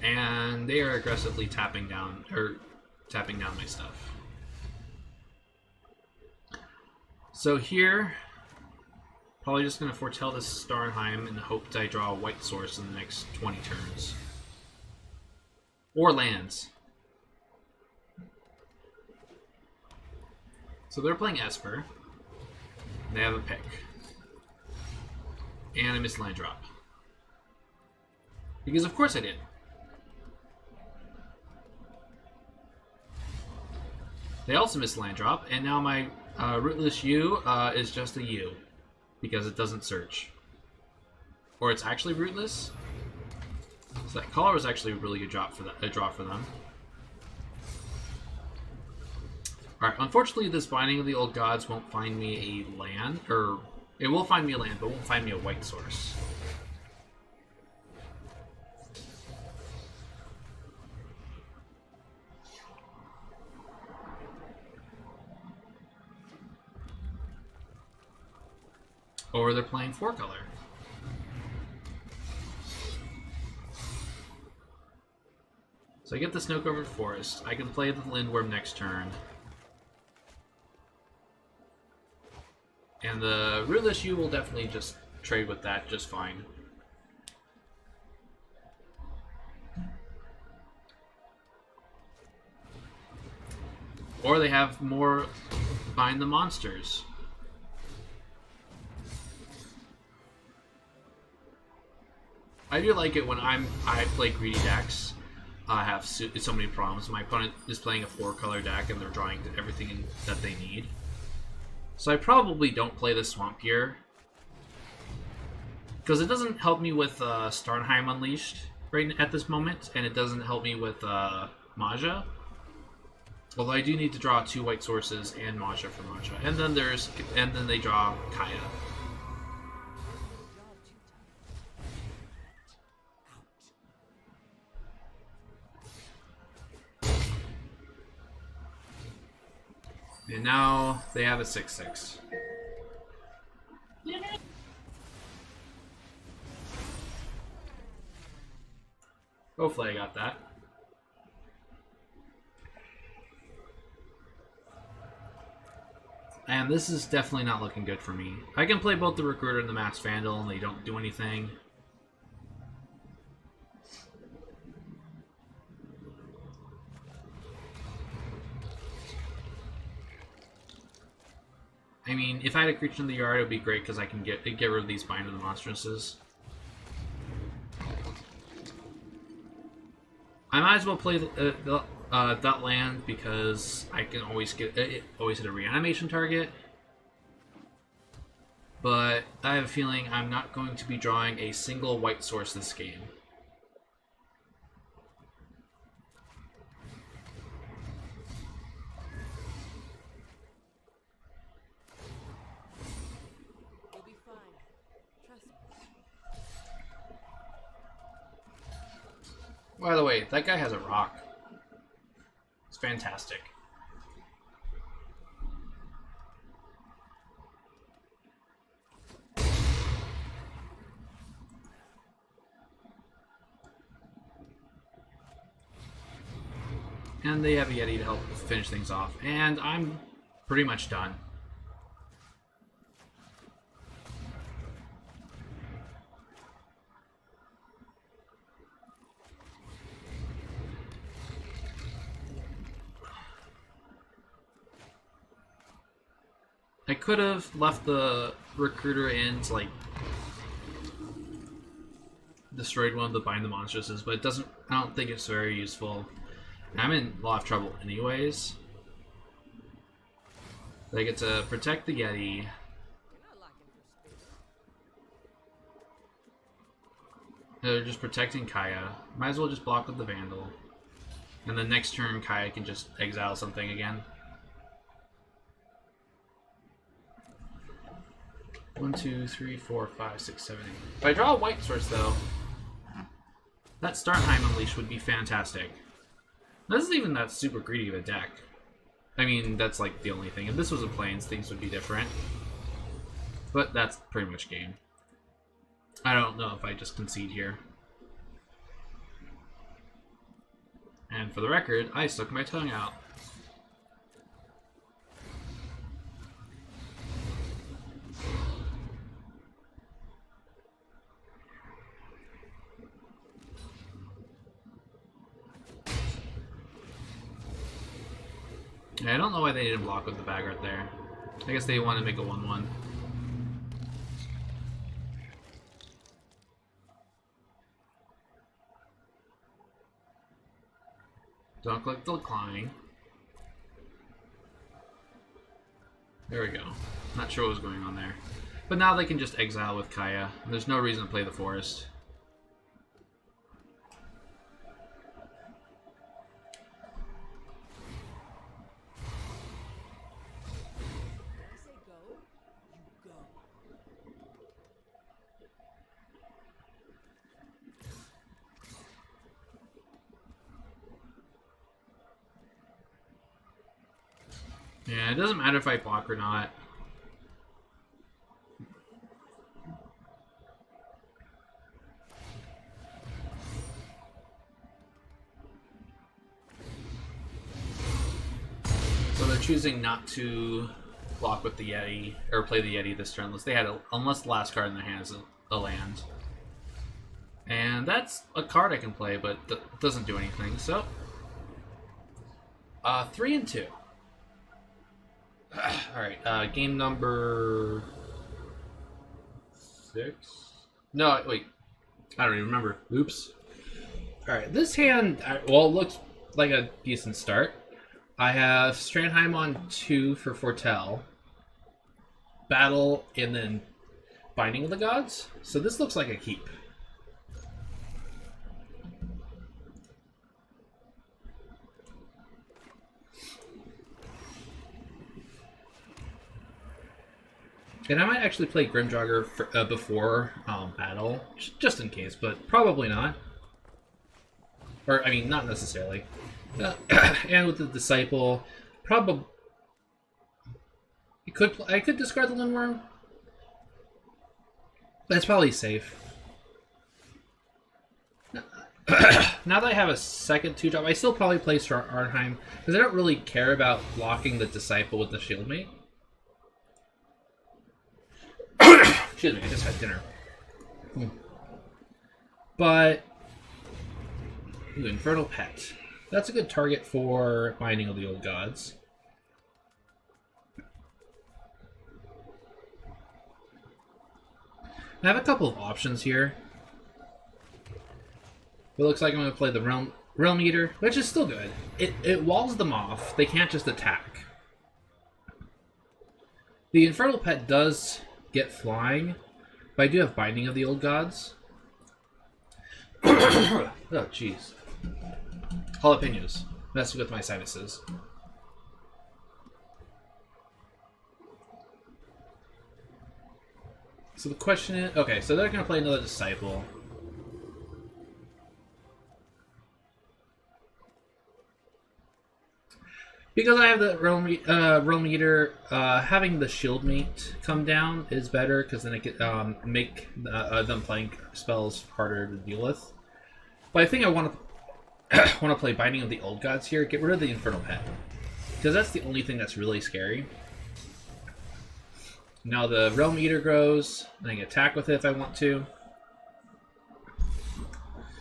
And they are aggressively tapping down my stuff. So here, probably just going to foretell this Kaldheim in the hope that I draw a white source in the next 20 turns. Or lands. So they're playing Esper. They have a pick. And I missed land drop. Because of course I did. They also missed land drop, and now my Rootless U is just a U. Because it doesn't search. Or it's actually Rootless. So that color was actually a really good draw for them. Alright, unfortunately this Binding of the Old Gods won't find me a land, or it will find me a land, but won't find me a white source. Or they're playing 4-color. So I get the Snow-Covered Forest. I can play the Lindworm next turn. And the Rootless U will definitely just trade with that just fine. Or they have more Bind the Monsters. I do like it when I play greedy decks. I have so many problems. My opponent is playing a 4-color deck and they're drawing everything that they need. So I probably don't play the Swamp here. Because it doesn't help me with Starnheim Unleashed right at this moment, and it doesn't help me with Maja. Although I do need to draw 2 white sources and Maja for Maja. And then they draw Kaya. And now they have a 6/6. Hopefully I got that. And this is definitely not looking good for me. I can play both the Recruiter and the Masked Vandal and they don't do anything. I mean, if I had a creature in the yard, it would be great because I can get rid of these Bind of the Monstresses. I might as well play that land because I can always hit a reanimation target. But I have a feeling I'm not going to be drawing a single white source this game. You'll be fine. Trust me. By the way, that guy has a rock. It's fantastic. And they have a Yeti to help finish things off. And I'm pretty much done. I could have left the Recruiter in to, like, destroyed one of the Bind the Monstresses, but it doesn't. I don't think it's very useful. I'm in a lot of trouble anyways. They get to protect the Yeti. You're not lacking for space. They're just protecting Kaya. Might as well just block with the Vandal. And the next turn, Kaya can just exile something again. 1, 2, 3, 4, 5, 6, 7, 8. If I draw a white source, though, that Starnheim Unleash would be fantastic. This isn't even that super greedy of a deck. I mean, that's like the only thing. If this was a Plains, things would be different. But that's pretty much game. I don't know if I just concede here. And for the record, I stuck my tongue out. Yeah, I don't know why they didn't block with the bag right there. I guess they want to make a 1/1. Don't click decline. There we go. Not sure what was going on there. But now they can just exile with Kaya. There's no reason to play the forest. When I say go, you go. Yeah, it doesn't matter if I block or not. So they're choosing not to block with the Yeti or play the Yeti this turn unless the last card in their hand is a land. And that's a card I can play, but doesn't do anything. So 3 and 2. All right, game number 6. No, wait, I don't even remember. Oops. All right, this hand, well, it looks like a decent start. I have Strandheim on 2 for Foretell, Battle, and then Binding of the Gods. So this looks like a keep. And I might actually play Grimjogger before Battle, just in case, but probably not. Or, I mean, not necessarily. And with the Disciple, probably... I could discard the Lindworm. That's probably safe. Now that I have a second 2-drop, I still probably play Arnheim, because I don't really care about blocking the Disciple with the Shieldmate. Excuse me, I just had dinner. But... Ooh, Infernal Pet. That's a good target for Binding of the Old Gods. I have a couple of options here. It looks like I'm going to play the Realm Eater, which is still good. It walls them off. They can't just attack. The Infernal Pet does get flying, but I do have Binding of the Old Gods. Oh, jeez. Jalapenos. Messing with my sinuses. So the question is... Okay, so they're going to play another Disciple. Because I have the Realm Eater, having the Shieldmate come down is better, because then it can make them playing spells harder to deal with. But I think I want to play Binding of the Old Gods here, get rid of the Infernal Pet. Because that's the only thing that's really scary. Now the Realm Eater grows, and I can attack with it if I want to.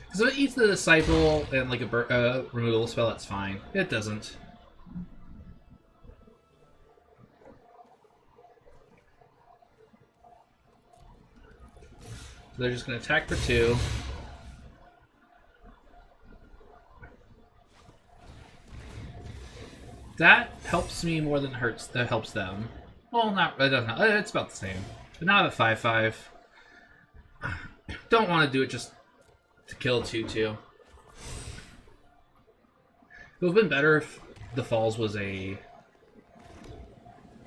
Because if it eats the Disciple and like a removal spell, that's fine. It doesn't. So they're just going to attack for 2. That helps me more than helps them. Well, not it doesn't. It's about the same. But now I have a 5/5. Don't want to do it just to kill 2/2. It would have been better if the Falls was a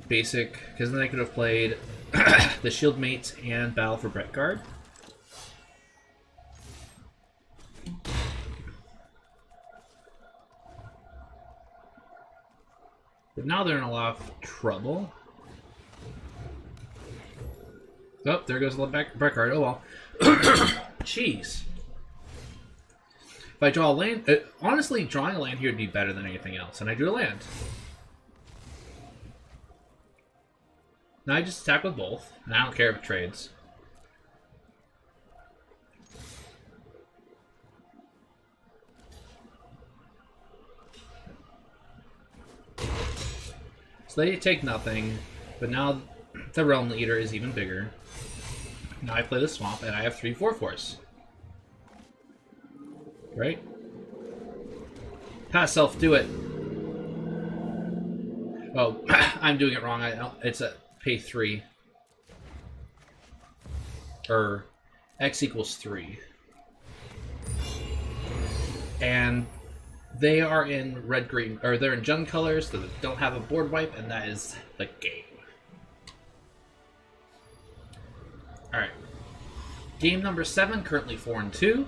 basic, because then I could have played the Shieldmate and Battle for Brettguard. But now they're in a lot of trouble. Oh, there goes the Brettguard. Oh well. Jeez. If I draw a land... honestly, drawing a land here would be better than anything else. And I drew a land. Now I just attack with both. And I don't care if it trades. So they take nothing, but now the Realm Eater is even bigger. Now I play the Swamp, and I have 3/4 Right? Pass self, do it. Oh, I'm doing it wrong. It's a pay 3. Or X equals 3. And they are in red-green, or they're in Jund colors, so they don't have a board wipe, and that is the game. Alright. Game number 7, currently 4 and 2.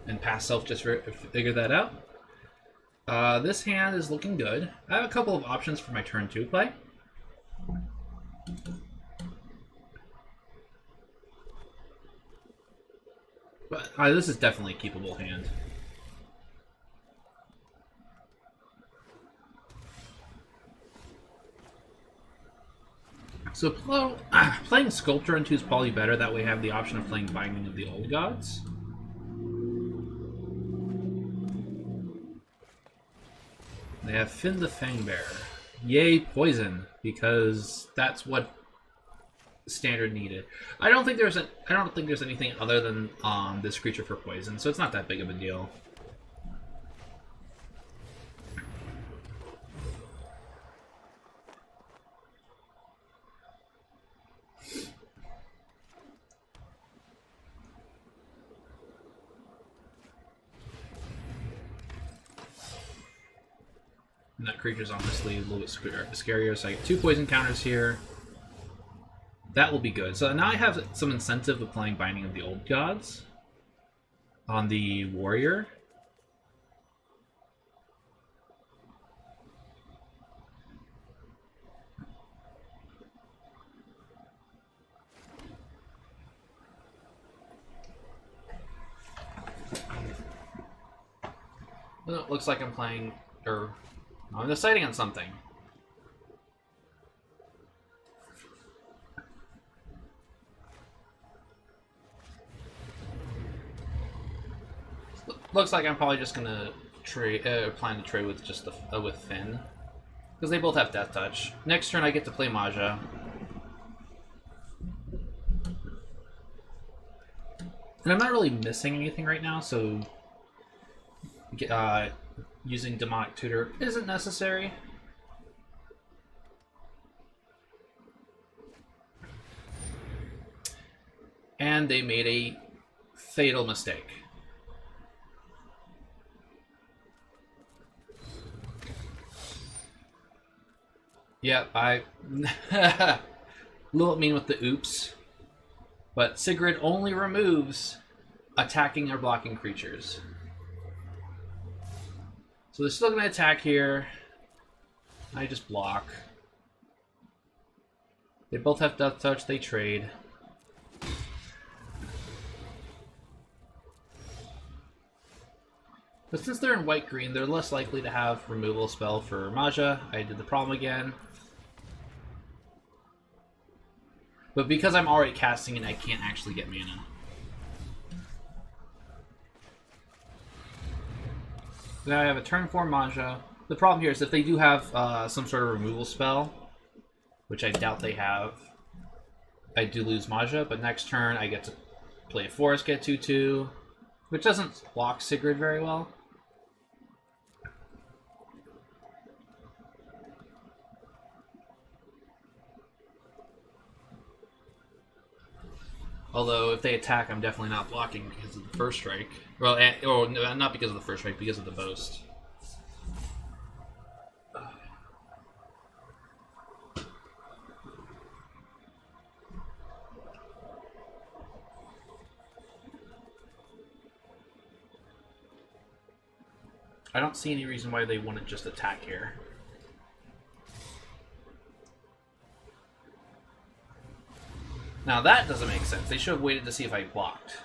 And Past Self just figured that out. This hand is looking good. I have a couple of options for my turn 2 play. But this is definitely a keepable hand. So playing Sculptor into is probably better. That way I have the option of playing Binding of the Old Gods. They have Finn the Fangbearer. Yay, poison, because that's what standard needed. I don't think there's anything other than this creature for poison, so it's not that big of a deal. And that creature's honestly a little bit scarier, so I get 2 poison counters here. That will be good. So now I have some incentive of playing Binding of the Old Gods on the warrior. Well, it looks like I'm playing, or I'm deciding on something. Looks like I'm probably just gonna plan to trade with just with Finn, because they both have Death Touch. Next turn I get to play Maja. And I'm not really missing anything right now, so using Demonic Tutor isn't necessary. And they made a fatal mistake. Yeah, I a little mean with the oops, but Sigrid only removes attacking or blocking creatures. So they're still going to attack here. I just block. They both have Death Touch, they trade. But since they're in white-green, they're less likely to have removal spell for Maja. I did the problem again. But because I'm already casting it, I can't actually get mana. Now I have a turn 4 Maja. The problem here is if they do have some sort of removal spell, which I doubt they have, I do lose Maja, but next turn I get to play a Forest, get 2/2, which doesn't block Sigrid very well. Although, if they attack, I'm definitely not blocking because of the first strike. Well, or no, not because of the first strike, because of the boast. I don't see any reason why they wouldn't just attack here. Now that doesn't make sense. They should have waited to see if I blocked.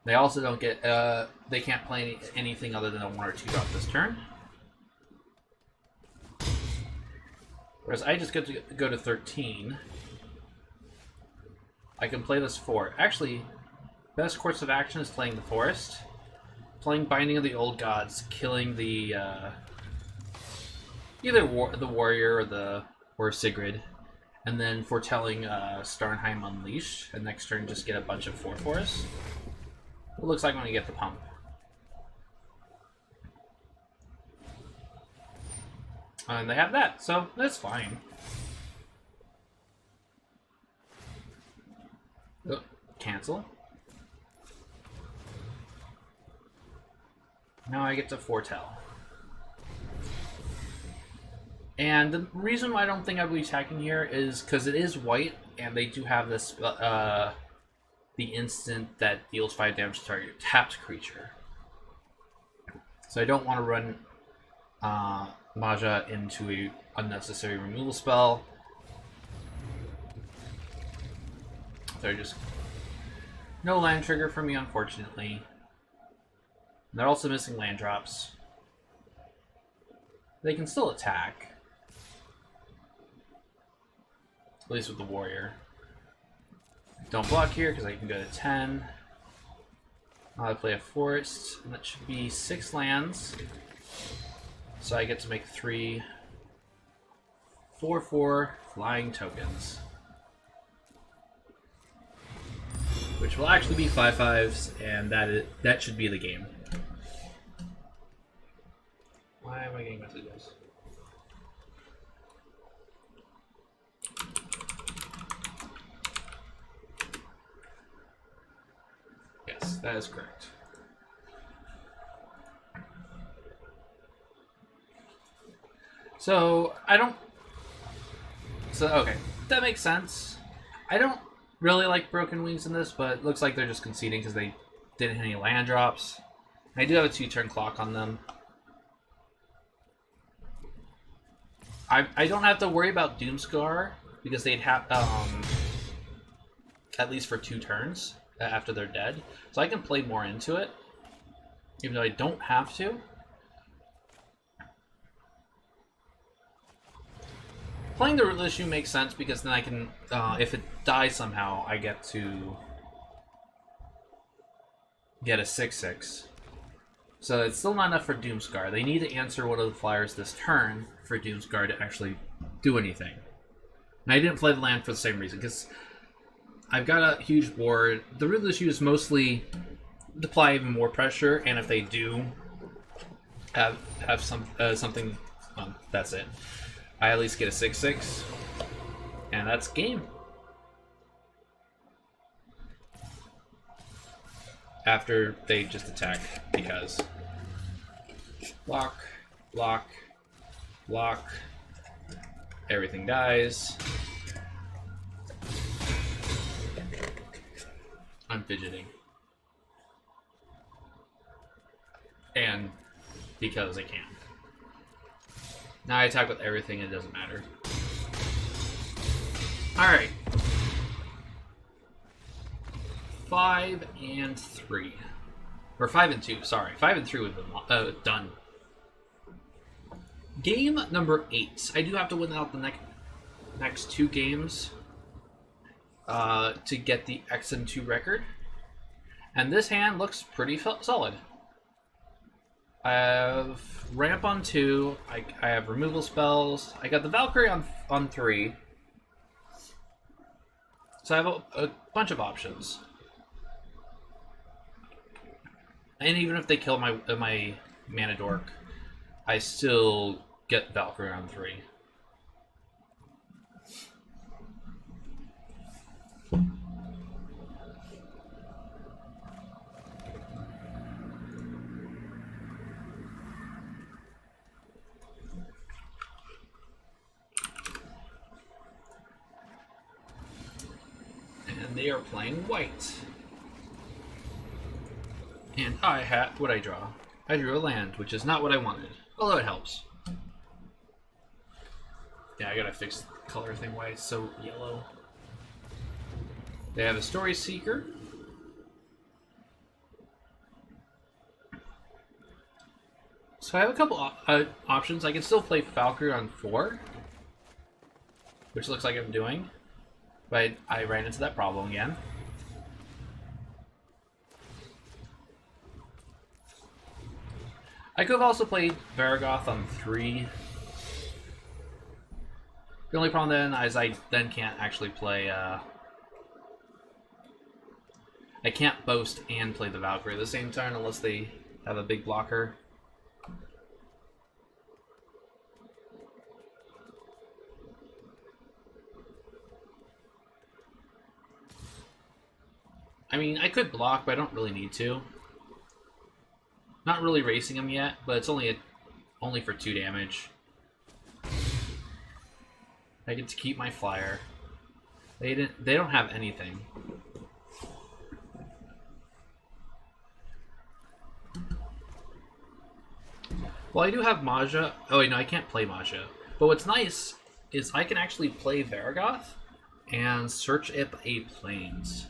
They also don't get, they can't play anything other than a 1 or 2 drop this turn. Whereas I just get to go to 13. I can play this 4. Actually, best course of action is playing the Forest. Playing Binding of the Old Gods, killing the, either the Warrior or Sigrid, and then foretelling Starnheim Unleashed, and next turn just get a bunch of 4/4s. It looks like I'm going to get the pump. And they have that, so that's fine. Oh, cancel. Now I get to foretell. And the reason why I don't think I'll be attacking here is because it is white, and they do have this, the instant that deals 5 damage to target tapped creature. So I don't want to run Maja into a unnecessary removal spell. They're just no land trigger for me, unfortunately. And they're also missing land drops. They can still attack. At least with the warrior. Don't block here because I can go to 10. I'll play a forest, and that should be 6 lands. So I get to make 3 4/4 flying tokens. Which will actually be 5/5s, and that should be the game. Why am I getting messages? Yes, that is correct. So, okay, that makes sense. I don't really like Broken Wings in this, but it looks like they're just conceding because they didn't hit any land drops. I do have a 2-turn clock on them. I don't have to worry about Doomscar because they'd have at least for 2 turns after they're dead, so I can play more into it, even though I don't have to. Playing the Rootless Shoe makes sense because then I can, if it dies somehow, I get to get a 6/6. So it's still not enough for Doomscar. They need to answer one of the flyers this turn for Doomscar to actually do anything. And I didn't play the land for the same reason, because I've got a huge board. The Rootless Shoe is mostly to apply even more pressure, and if they do have something, that's it. I at least get a 6/6, and that's game. After they just attack, because block, block, block, everything dies. I'm fidgeting. And because I can. Now I attack with everything, it doesn't matter. Alright. 5 and 3. Or 5 and 2, sorry. 5 and 3 would have been done. Game number 8. I do have to win out the next 2 games to get the X&2 record. And this hand looks pretty solid. I have ramp on 2. I have removal spells. I got the Valkyrie on 3. So I have a bunch of options. And even if they kill my mana dork, I still get Valkyrie on 3. And they are playing white. And what'd I draw? I drew a land, which is not what I wanted. Although it helps. Yeah, I gotta fix the color thing. Why it's so yellow. They have a Story Seeker. So I have a couple options. I can still play Valkyrie on 4, which looks like I'm doing. But I ran into that problem again. I could have also played Varagoth on 3. The only problem then is I then can't actually play, I can't boast and play the Valkyrie at the same turn unless they have a big blocker. I mean, I could block, but I don't really need to. Not really racing him yet, but it's only for 2 damage. I get to keep my flyer. They don't have anything. Well, I do have Maja. Oh wait, no, I can't play Maja. But what's nice is I can actually play Varagoth and search it a plains.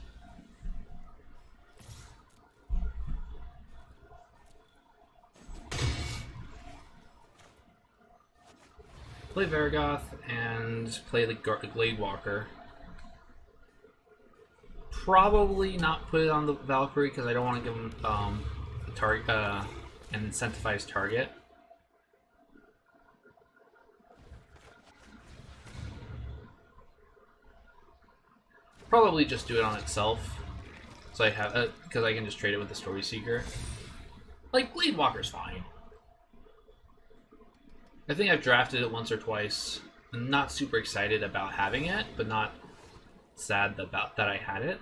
Play Varigoth and play the Glade Walker. Probably not put it on the Valkyrie because I don't want to give him a target, an incentivized target. Probably just do it on itself, so I have because I can just trade it with the Story Seeker. Like Glade Walker's fine. I think I've drafted it once or twice. I'm not super excited about having it, but not sad about that I had it.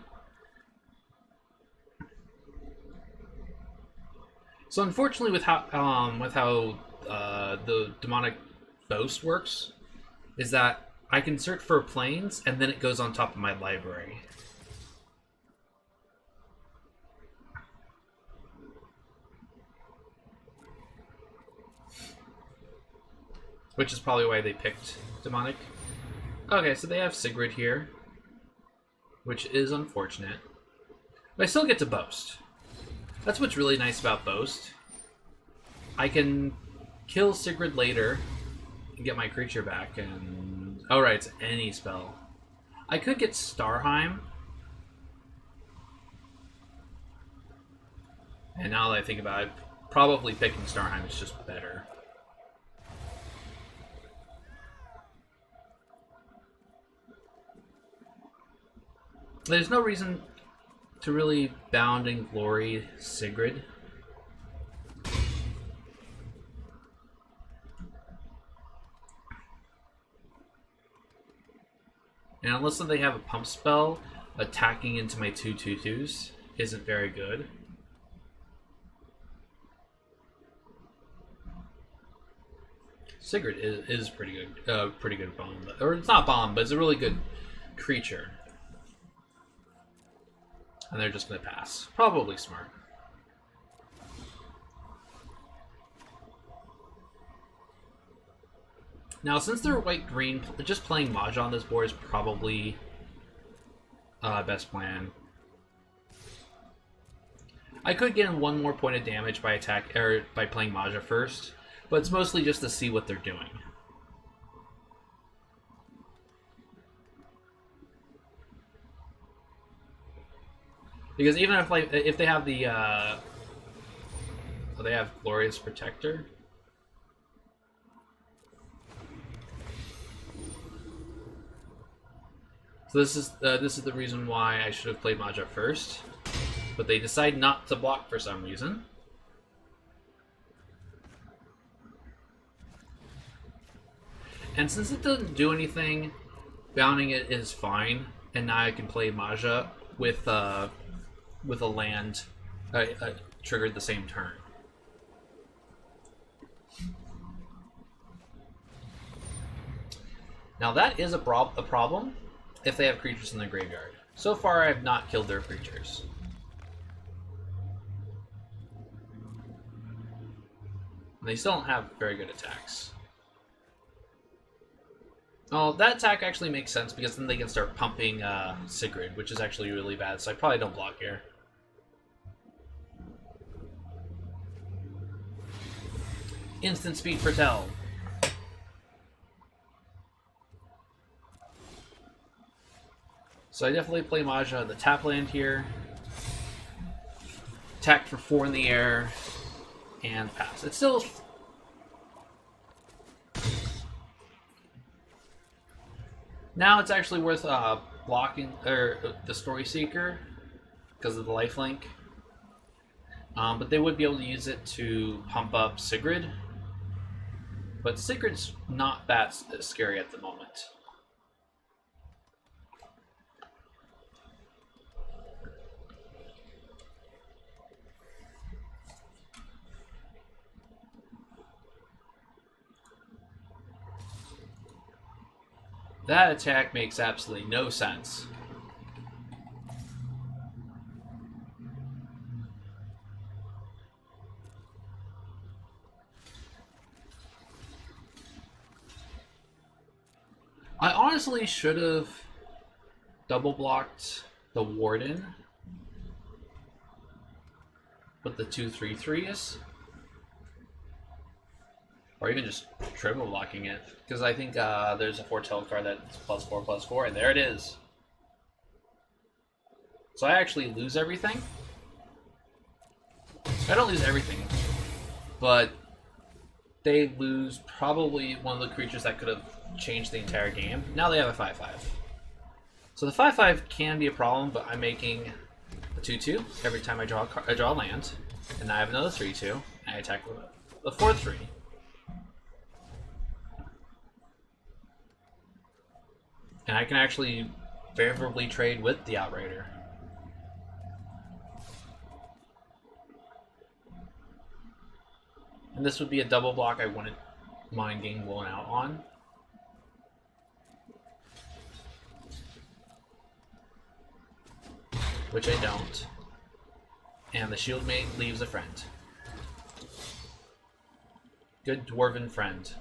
So unfortunately, with how the demonic boast works, is that I can search for planes and then it goes on top of my library. Which is probably why they picked demonic. Okay, so they have Sigrid here, which is unfortunate. But I still get to boast. That's what's really nice about boast. I can kill Sigrid later and get my creature back, and oh right, it's any spell. I could get Starheim, and now that I think about it, probably picking Starheim is just better. There's no reason to really Bound in Glory Sigrid. And unless they have a pump spell, attacking into my 2/2/2s isn't very good. Sigrid is pretty good bomb, or it's not bomb, but it's a really good creature. And they're just going to pass. Probably smart. Now, since they're white-green, just playing Mahjong on this board is probably best plan. I could get in one more point of damage by by playing Mahjong first, but it's mostly just to see what they're doing. Because even if they have the they have Glorious Protector. So this is the reason why I should have played Mahjong first, but they decide not to block for some reason. And since it doesn't do anything, bounding it is fine, and now I can play Mahjong with a land triggered the same turn. Now that is a problem if they have creatures in the graveyard. So far I have not killed their creatures. And they still don't have very good attacks. Oh, that attack actually makes sense because then they can start pumping Sigrid, which is actually really bad, so I probably don't block here. Instant speed foretell. So I definitely play Mahjong the tap land here. Attack for 4 in the air. And pass. It's still... Now it's actually worth blocking the Story Seeker because of the lifelink. But they would be able to use it to pump up Sigrid. But Sigrid's not that scary at the moment. That attack makes absolutely no sense. I honestly should have double blocked the Warden with the 2/3/3s. Or even just triple blocking it. Because I think there's a foretell card that's +4/+4, and there it is. So I actually lose everything. I don't lose everything, but they lose probably one of the creatures that could have changed the entire game. Now they have a 5/5. So the 5/5 can be a problem, but I'm making a 2/2 every time I draw a land, and now I have another 3/2, and I attack with the 4/3. And I can actually favorably trade with the Outrider. And this would be a double block I wouldn't mind getting blown out on. Which I don't. And the shield mate leaves a friend. Good dwarven friend.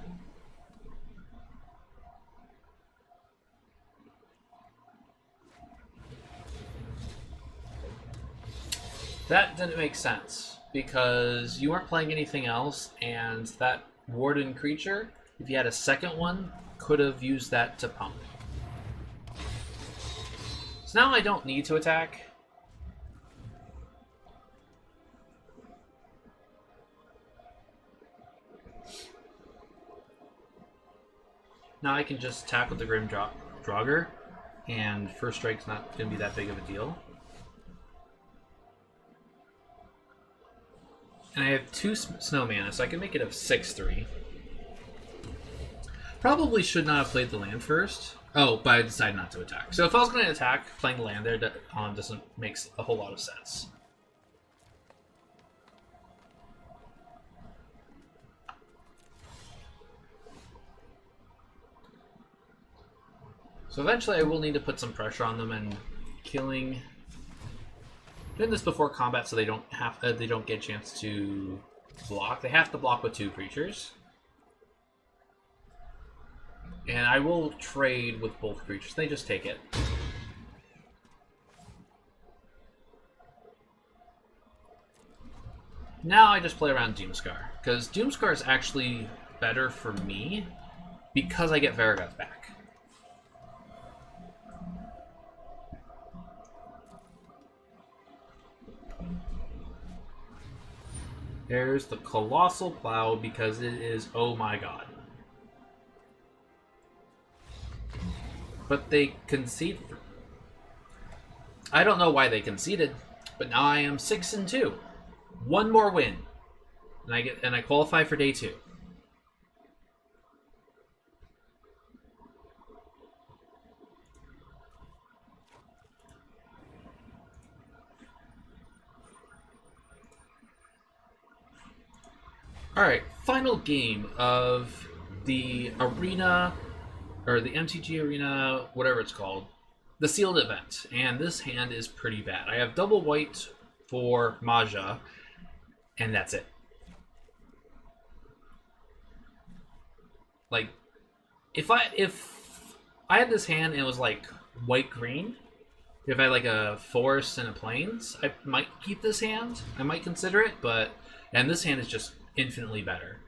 That didn't make sense, because you weren't playing anything else, and that warden creature, if you had a second one, could have used that to pump. So now I don't need to attack. Now I can just tap with the Grim Draugr, and first strike's not going to be that big of a deal. And I have 2 snow mana, so I can make it a 6/3. Probably should not have played the land first. Oh, but I decided not to attack. So if I was going to attack, playing the land there doesn't make a whole lot of sense. So eventually I will need to put some pressure on them and doing this before combat so they don't get a chance to block. They have to block with 2 creatures. And I will trade with both creatures. They just take it. Now I just play around Doomscar, because Doomscar is actually better for me because I get Varaghath back. There's the Colossal Plow, because it is, oh my god. But they concede. I don't know why they conceded, but now I am 6-2. One more win, and I qualify for day 2. Alright, final game of the arena, or the MTG arena, whatever it's called, the sealed event. And this hand is pretty bad. I have double white for Maja, and that's it. Like, if I had this hand and it was like white-green, if I had like a forest and a plains, I might keep this hand. I might consider it, and this hand is just infinitely better.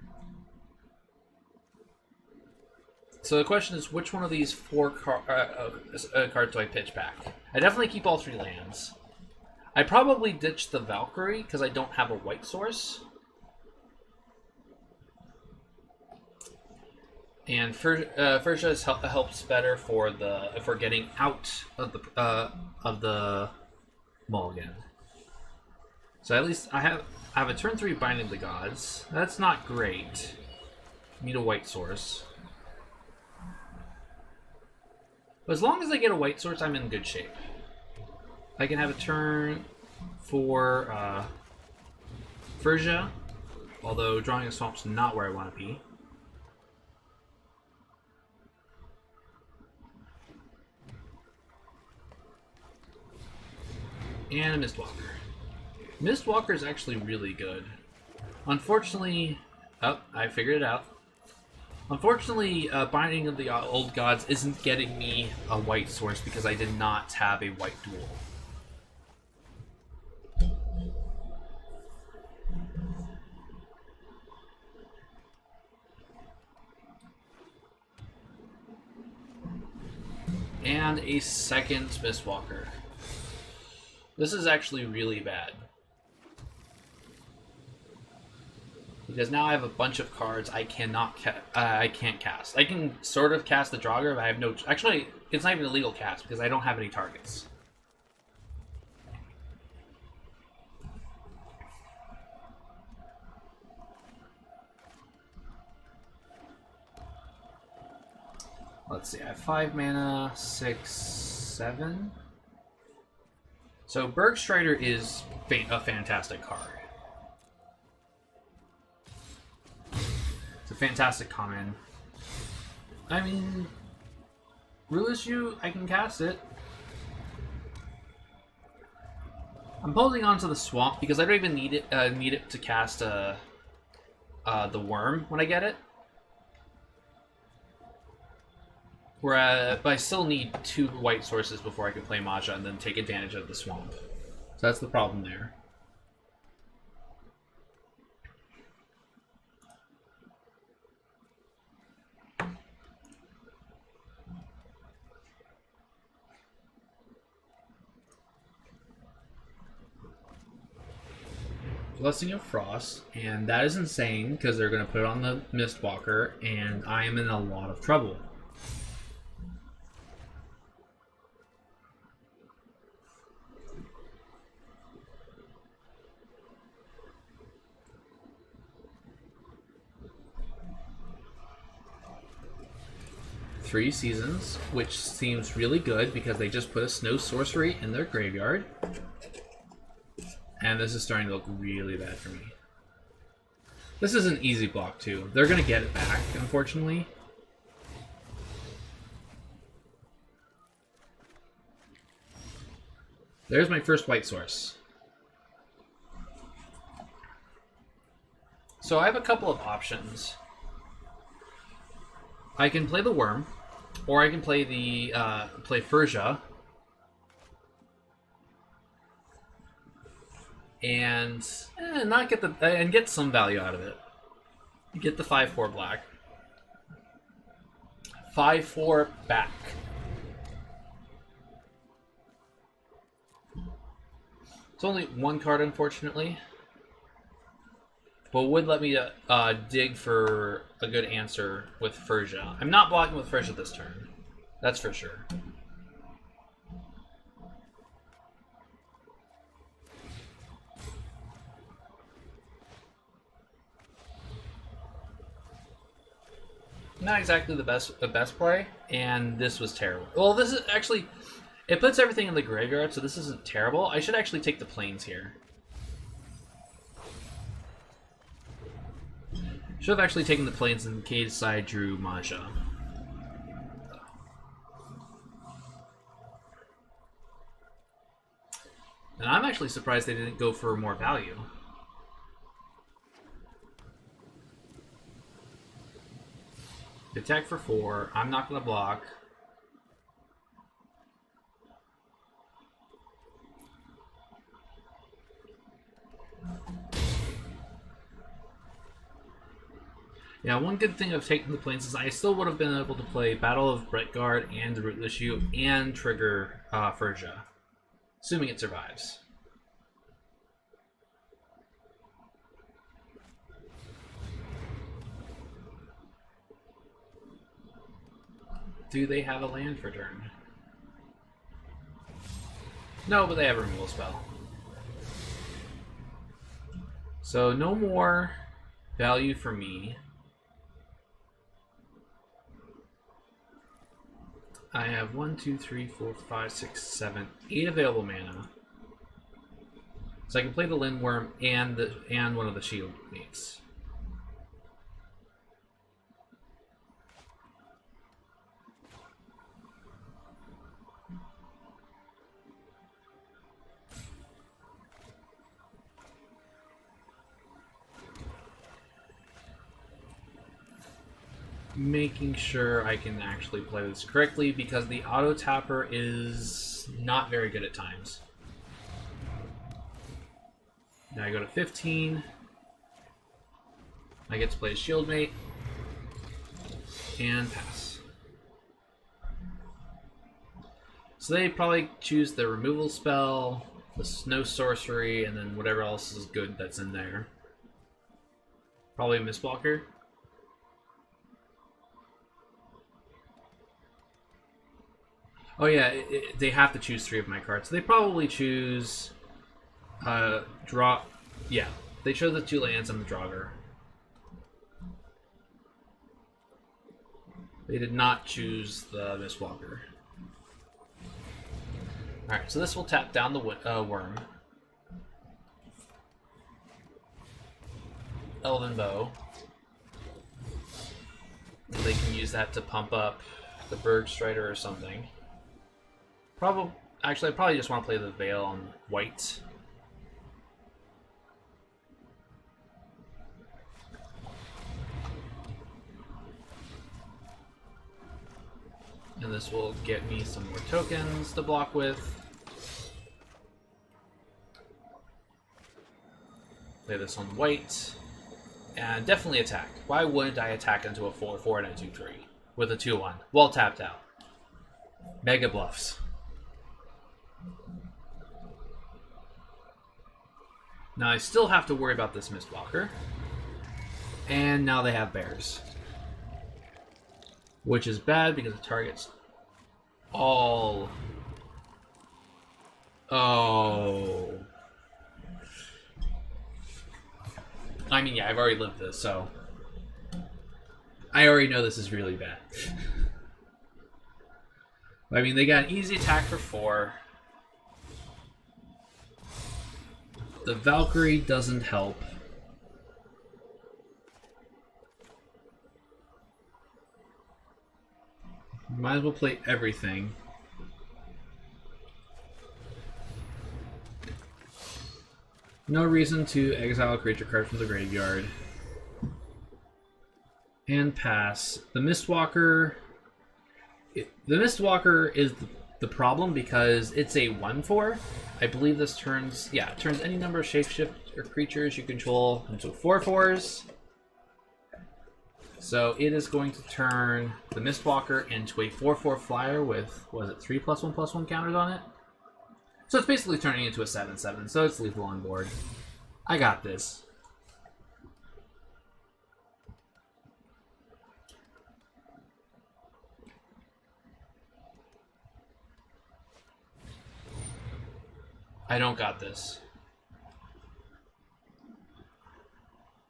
So the question is, which one of these 4 cards do I pitch back? I definitely keep all 3 lands. I probably ditch the Valkyrie because I don't have a white source. And Furja helps better for getting out of the mulligan. So at least I have a turn 3 Binding the Gods. That's not great. Need a white source. But as long as I get a white source, I'm in good shape. I can have a turn for Furja, although drawing a swamp's not where I want to be. And a Mistwalker. Mistwalker is actually really good. Unfortunately, I figured it out. Unfortunately, Binding of the Old Gods isn't getting me a white source because I did not have a white duel. and a second Mistwalker. This is actually really bad. Because now I have a bunch of cards I cannot I can't cast. I can sort of cast the Draugr, but I have no... Actually, it's not even a legal cast because I don't have any targets. Let's see, I have 5 mana, 6, 7. So Bergstrider is a fantastic card. It's a fantastic common. I mean, Ruleless You, I can cast it. I'm holding on to the Swamp because I don't even need it to cast the Worm when I get it. But I still need 2 white sources before I can play Maja and then take advantage of the Swamp. So that's the problem there. Blessing of Frost, and that is insane because they're going to put it on the Mistwalker, and I am in a lot of trouble. Three Seasons, which seems really good because they just put a Snow Sorcery in their graveyard. And this is starting to look really bad for me. This is an easy block too. They're going to get it back, unfortunately. There's my first white source. So I have a couple of options. I can play the Worm, or I can play the play Furja, and not get and get some value out of it. Get the 5/4 black, 5/4 back. It's only one card, unfortunately. But would let me dig for a good answer with Furja. I'm not blocking with Furja this turn. That's for sure. Not exactly the best play, and this was terrible. Well, this is actually... It puts everything in the graveyard, so this isn't terrible. I should actually take the plains here. Should have actually taken the plains in case I drew Maja. And I'm actually surprised they didn't go for more value. Attack for 4. I'm not going to block. Yeah, one good thing of taking the plains is I still would have been able to play Battle of Brettguard and the Rootless You and trigger Furja, assuming it survives. Do they have a land for turn? No, but they have a removal spell. So no more value for me. I have 1, 2, 3, 4, 5, 6, 7, 8 available mana. So I can play the Lindworm and one of the shield mates. Making sure I can actually play this correctly because the auto tapper is not very good at times. Now I go to 15. I get to play a shield mate and pass. So they probably choose the removal spell, the snow sorcery, and then whatever else is good that's in there. Probably a Mistwalker. Oh yeah, they have to choose 3 of my cards. So they probably choose draw. Yeah, they chose the 2 lands and the Draugr. They did not choose the Mistwalker. Alright, so this will tap down the worm. Elven Bow. And they can use that to pump up the Bergstrider or something. Actually, I probably just want to play the Veil on white. And this will get me some more tokens to block with. Play this on white. And definitely attack. Why wouldn't I attack into a 4/4 and a 2/3 with a 2/1? Well tapped out. Mega bluffs. Now I still have to worry about this Mistwalker. And now they have bears. Which is bad because it targets all... Oh. I mean, yeah, I've already lived this, so... I already know this is really bad. I mean, they got an easy attack for 4. The Valkyrie doesn't help. Might as well play everything. No reason to exile a creature card from the graveyard. And pass. The Mistwalker... The Mistwalker is the problem because it's a 1/4. I believe this turns... Yeah, it turns any number of shapeshift or creatures you control into 4/4s. So it is going to turn the Mistwalker into a 4/4 flyer with, was it 3+1/+1 counters on it? So it's basically turning into a 7/7, so it's lethal on board. I got this. I don't got this.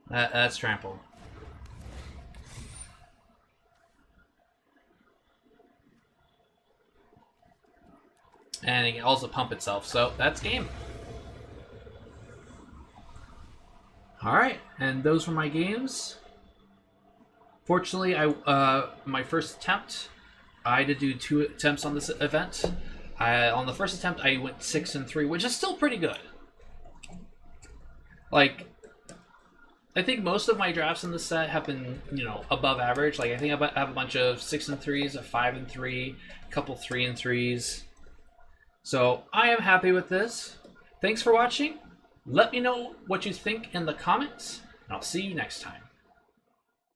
That's trample. And it can also pump itself, so that's game. Alright, and those were my games. Fortunately, my first attempt, I had to do 2 attempts on this event. On the first attempt, I went 6-3, which is still pretty good. Like, I think most of my drafts in this set have been, above average. Like, I think I have a bunch of 6-3s, a 5-3, a couple 3-3s. So, I am happy with this. Thanks for watching. Let me know what you think in the comments, and I'll see you next time.